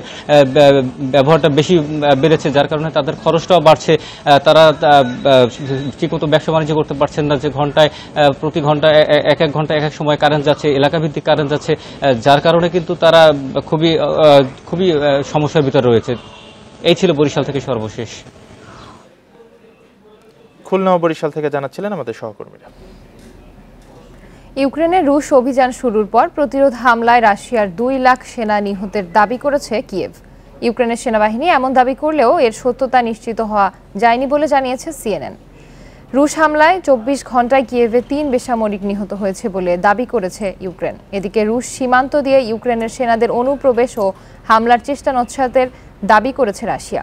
ব্যবহারটা বেশি বেড়েছে, যার কারণে তাদের খরচটাও বাড়ছে। তারা ঠিকমতো ব্যবসা বাণিজ্য করতে পারছেন না, যে প্রতি ঘন্টায় এক ঘন্টা এক সময় কারেন্ট যাচ্ছে, এলাকাভিত্তিক কারেন্ট যাচ্ছে, যার কারণে কিন্তু তারা খুবই সমস্যার ভিতরে রয়েছে। এই ছিল বরিশাল থেকে সর্বশেষ। খুলনা ও বরিশাল থেকে জানাচ্ছিলেন আমাদের সহকর্মীরা। ইউক্রেনে রুশ অভিযান শুরুর পর প্রতিরোধ হামলায় রাশিয়ার 2 লাখ সেনা নিহতের দাবি করেছে কিয়েভ। ইউক্রেনের সেনাবাহিনী এমন দাবি করলেও এর সত্যতা নিশ্চিত হওয়া যায়নি বলে জানিয়েছে সিএনএন। রুশ হামলায় 24 ঘন্টায় কিয়েভে 3 বেসামরিক নিহত হয়েছে বলে দাবি করেছে ইউক্রেন। এদিকে রুশ সীমান্ত দিয়ে ইউক্রেনের সেনাদের অনুপ্রবেশ ও হামলার চেষ্টা নস্যাতের দাবি করেছে রাশিয়া।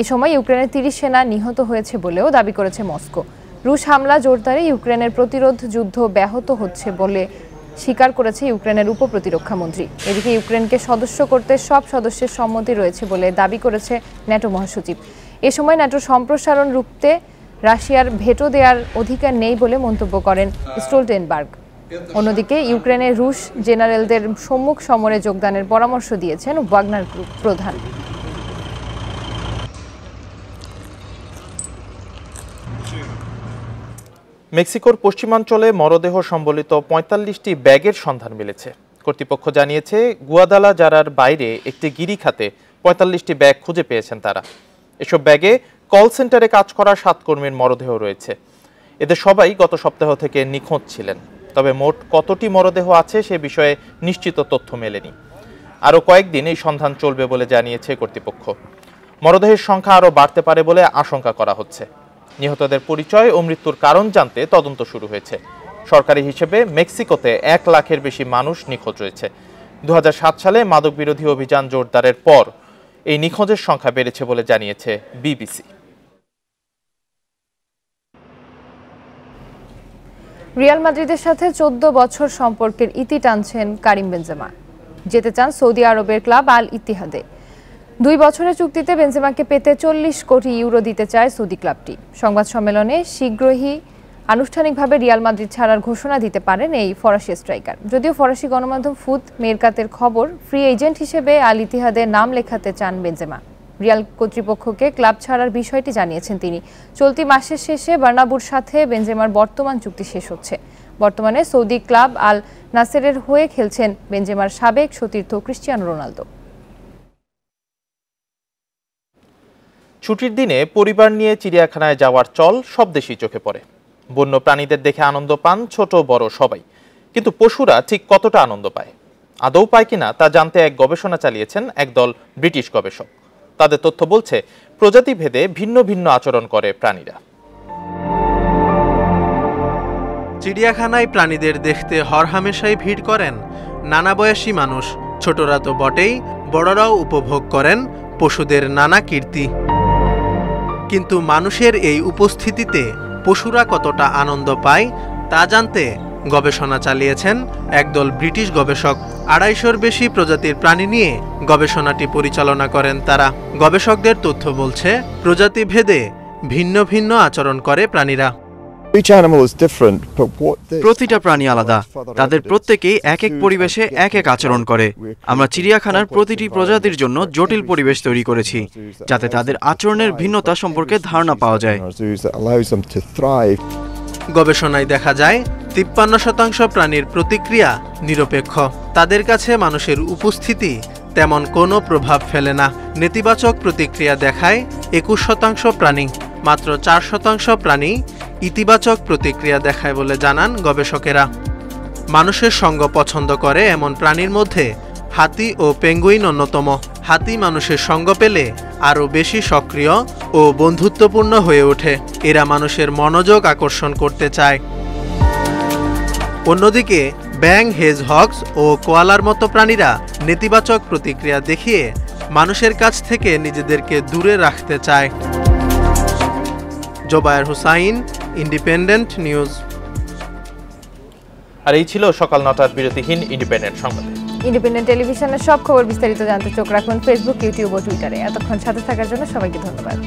এ সময় ইউক্রেনের 30 সেনা নিহত হয়েছে বলেও দাবি করেছে মস্কো। রুশ হামলা জোরদারে ইউক্রেনের প্রতিরোধ যুদ্ধ ব্যাহত হচ্ছে বলে স্বীকার করেছে ইউক্রেনের উপপ্রতিরক্ষা মন্ত্রী। এদিকে ইউক্রেনকে সদস্য করতে সব সদস্যের সম্মতি রয়েছে বলে দাবি করেছে ন্যাটো মহাসচিব। এ সময় ন্যাটো সম্প্রসারণ রুখতে রাশিয়ার ভেটো দেওয়ার অধিকার নেই বলে মন্তব্য করেন স্টোলটেনবার্গ। অন্যদিকে ইউক্রেনের রুশ জেনারেলদের সম্মুখ সমরে যোগদানের পরামর্শ দিয়েছেন ওয়াগনার গ্রুপ প্রধান। মেক্সিকোর পশ্চিমাঞ্চলে মরদেহ সম্বলিত ৪৫টি ব্যাগের সন্ধান মিলেছে। কর্তৃপক্ষ জানিয়েছে গুয়াদালাজারার বাইরে একটি গিরিখাতে ৪৫টি ব্যাগ খুঁজে পেয়েছেন তারা। এসব ব্যাগে কল সেন্টারে কাজ করা 7 কর্মীর মরদেহ রয়েছে। এদের সবাই গত সপ্তাহ থেকে নিখোঁজ ছিলেন। তবে মোট কতটি মরদেহ আছে সে বিষয়ে নিশ্চিত তথ্য মেলেনি। আরও কয়েকদিন এই সন্ধান চলবে বলে জানিয়েছে কর্তৃপক্ষ। মরদেহের সংখ্যা আরও বাড়তে পারে বলে আশঙ্কা করা হচ্ছে। নিহতদের পরিচয় ও মৃত্যুর কারণ জানতে তদন্ত শুরু হয়েছে। সরকারি হিসেবে মেক্সিকোতে 1 লাখের বেশি মানুষ নিখোঁজ রয়েছে। 2007 সালে মাদক বিরোধী অভিযান জোরদারের পর এই নিখোঁজের সংখ্যা বেড়েছে বলে জানিয়েছে বিবিসি। রিয়াল মাদ্রিদের সাথে 14 বছর সম্পর্কের ইতি টানছেন কারিম বেনজেমা। যেতে চান সৌদি আরবের ক্লাব আল ইত্তিহাদে। 2 বছরের চুক্তিতে বেনজেমাকে পেতে 40 কোটি ইউরো দিতে চায় সৌদি ক্লাবটি। সংবাদ সম্মেলনে শীঘ্রই আনুষ্ঠানিকভাবে রিয়াল মাদ্রিদ ছাড়ার ঘোষণা দিতে পারেন এই ফরাসি স্ট্রাইকার। যদিও ফরাসি গণমাধ্যম ফুদ মেরকাতের খবর, ফ্রি এজেন্ট হিসেবে আল ইত্তিহাদে নাম লেখাতে চান বেনজেমা। রিয়াল কর্তৃপক্ষকে ক্লাব ছাড়ার বিষয়টি জানিয়েছেন তিনি। চলতি মাসের শেষে বার্নাবুর সাথে বেনজেমার বর্তমান চুক্তি শেষ হচ্ছে। বর্তমানে সৌদি ক্লাব আল নাসেরের হয়ে খেলছেন বেনজেমার সাবেক সতীর্থ ক্রিস্টিয়ানো রোনালদো। ছুটির দিনে পরিবার নিয়ে চিড়িয়াখানায় যাওয়ার চল সব দেশেই চোখে পড়ে। বন্য প্রাণীদের দেখে আনন্দ পান ছোট বড় সবাই। কিন্তু পশুরা ঠিক কতটা আনন্দ পায়, আদৌ পায় কিনা তা জানতে এক গবেষণা চালিয়েছেন একদল ব্রিটিশ গবেষক। তাদের তথ্য বলছে প্রজাতিভেদে ভিন্ন ভিন্ন আচরণ করে প্রাণীরা। চিড়িয়াখানায় প্রাণীদের দেখতে হরহামেশাই ভিড় করেন নানা বয়সী মানুষ। ছোটরা তো বটেই, বড়রাও উপভোগ করেন পশুদের নানা কীর্তি। কিন্তু মানুষের এই উপস্থিতিতে পশুরা কতটা আনন্দ পায় তা জানতে গবেষণা চালিয়েছেন একদল ব্রিটিশ গবেষক। 250-র বেশি প্রজাতির প্রাণী নিয়ে গবেষণাটি পরিচালনা করেন তারা। গবেষকদের তথ্য বলছে প্রজাতিভেদে ভিন্ন ভিন্ন আচরণ করে প্রাণীরা। প্রতিটা প্রাণী আলাদা, তাদের প্রত্যেকেই এক এক পরিবেশে এক এক আচরণ করে। আমরা চিড়িয়াখানার প্রতিটি প্রজাতির জন্য জটিল পরিবেশ তৈরি করেছি, যাতে তাদের আচরণের ভিন্নতা সম্পর্কে ধারণা পাওয়া যায়। গবেষণায় দেখা যায় 53% প্রাণীর প্রতিক্রিয়া নিরপেক্ষ। তাদের কাছে মানুষের উপস্থিতি তেমন কোনো প্রভাব ফেলে না। নেতিবাচক প্রতিক্রিয়া দেখায় 21% প্রাণী। মাত্র 4% প্রাণী ইতিবাচক প্রতিক্রিয়া দেখায় বলে জানান গবেষকেরা। মানুষের সঙ্গ পছন্দ করে এমন প্রাণীর মধ্যে হাতি ও পেঙ্গুইন অন্যতম। হাতি মানুষের সঙ্গ পেলে আরও বেশি সক্রিয় ও বন্ধুত্বপূর্ণ হয়ে ওঠে। এরা মানুষের মনোযোগ আকর্ষণ করতে চায়। অন্যদিকে ব্যাং, হেজহগস ও কোয়ালার মতো প্রাণীরা নেতিবাচক প্রতিক্রিয়া দেখিয়ে মানুষের কাছ থেকে নিজেদেরকে দূরে রাখতে চায়। Zobayer Hussain, independent news. আর এই ছিল সকাল 9টার বিরতিহীন ইন্ডিপেন্ডেন্ট সংবাদ। ইন্ডিপেন্ডেন্ট টেলিভিশনের সব খবর বিস্তারিত জানতে চোখ রাখুন ফেসবুক, ইউটিউব ও টুইটারে। এতক্ষণ সাথে থাকার জন্য সবাইকে ধন্যবাদ।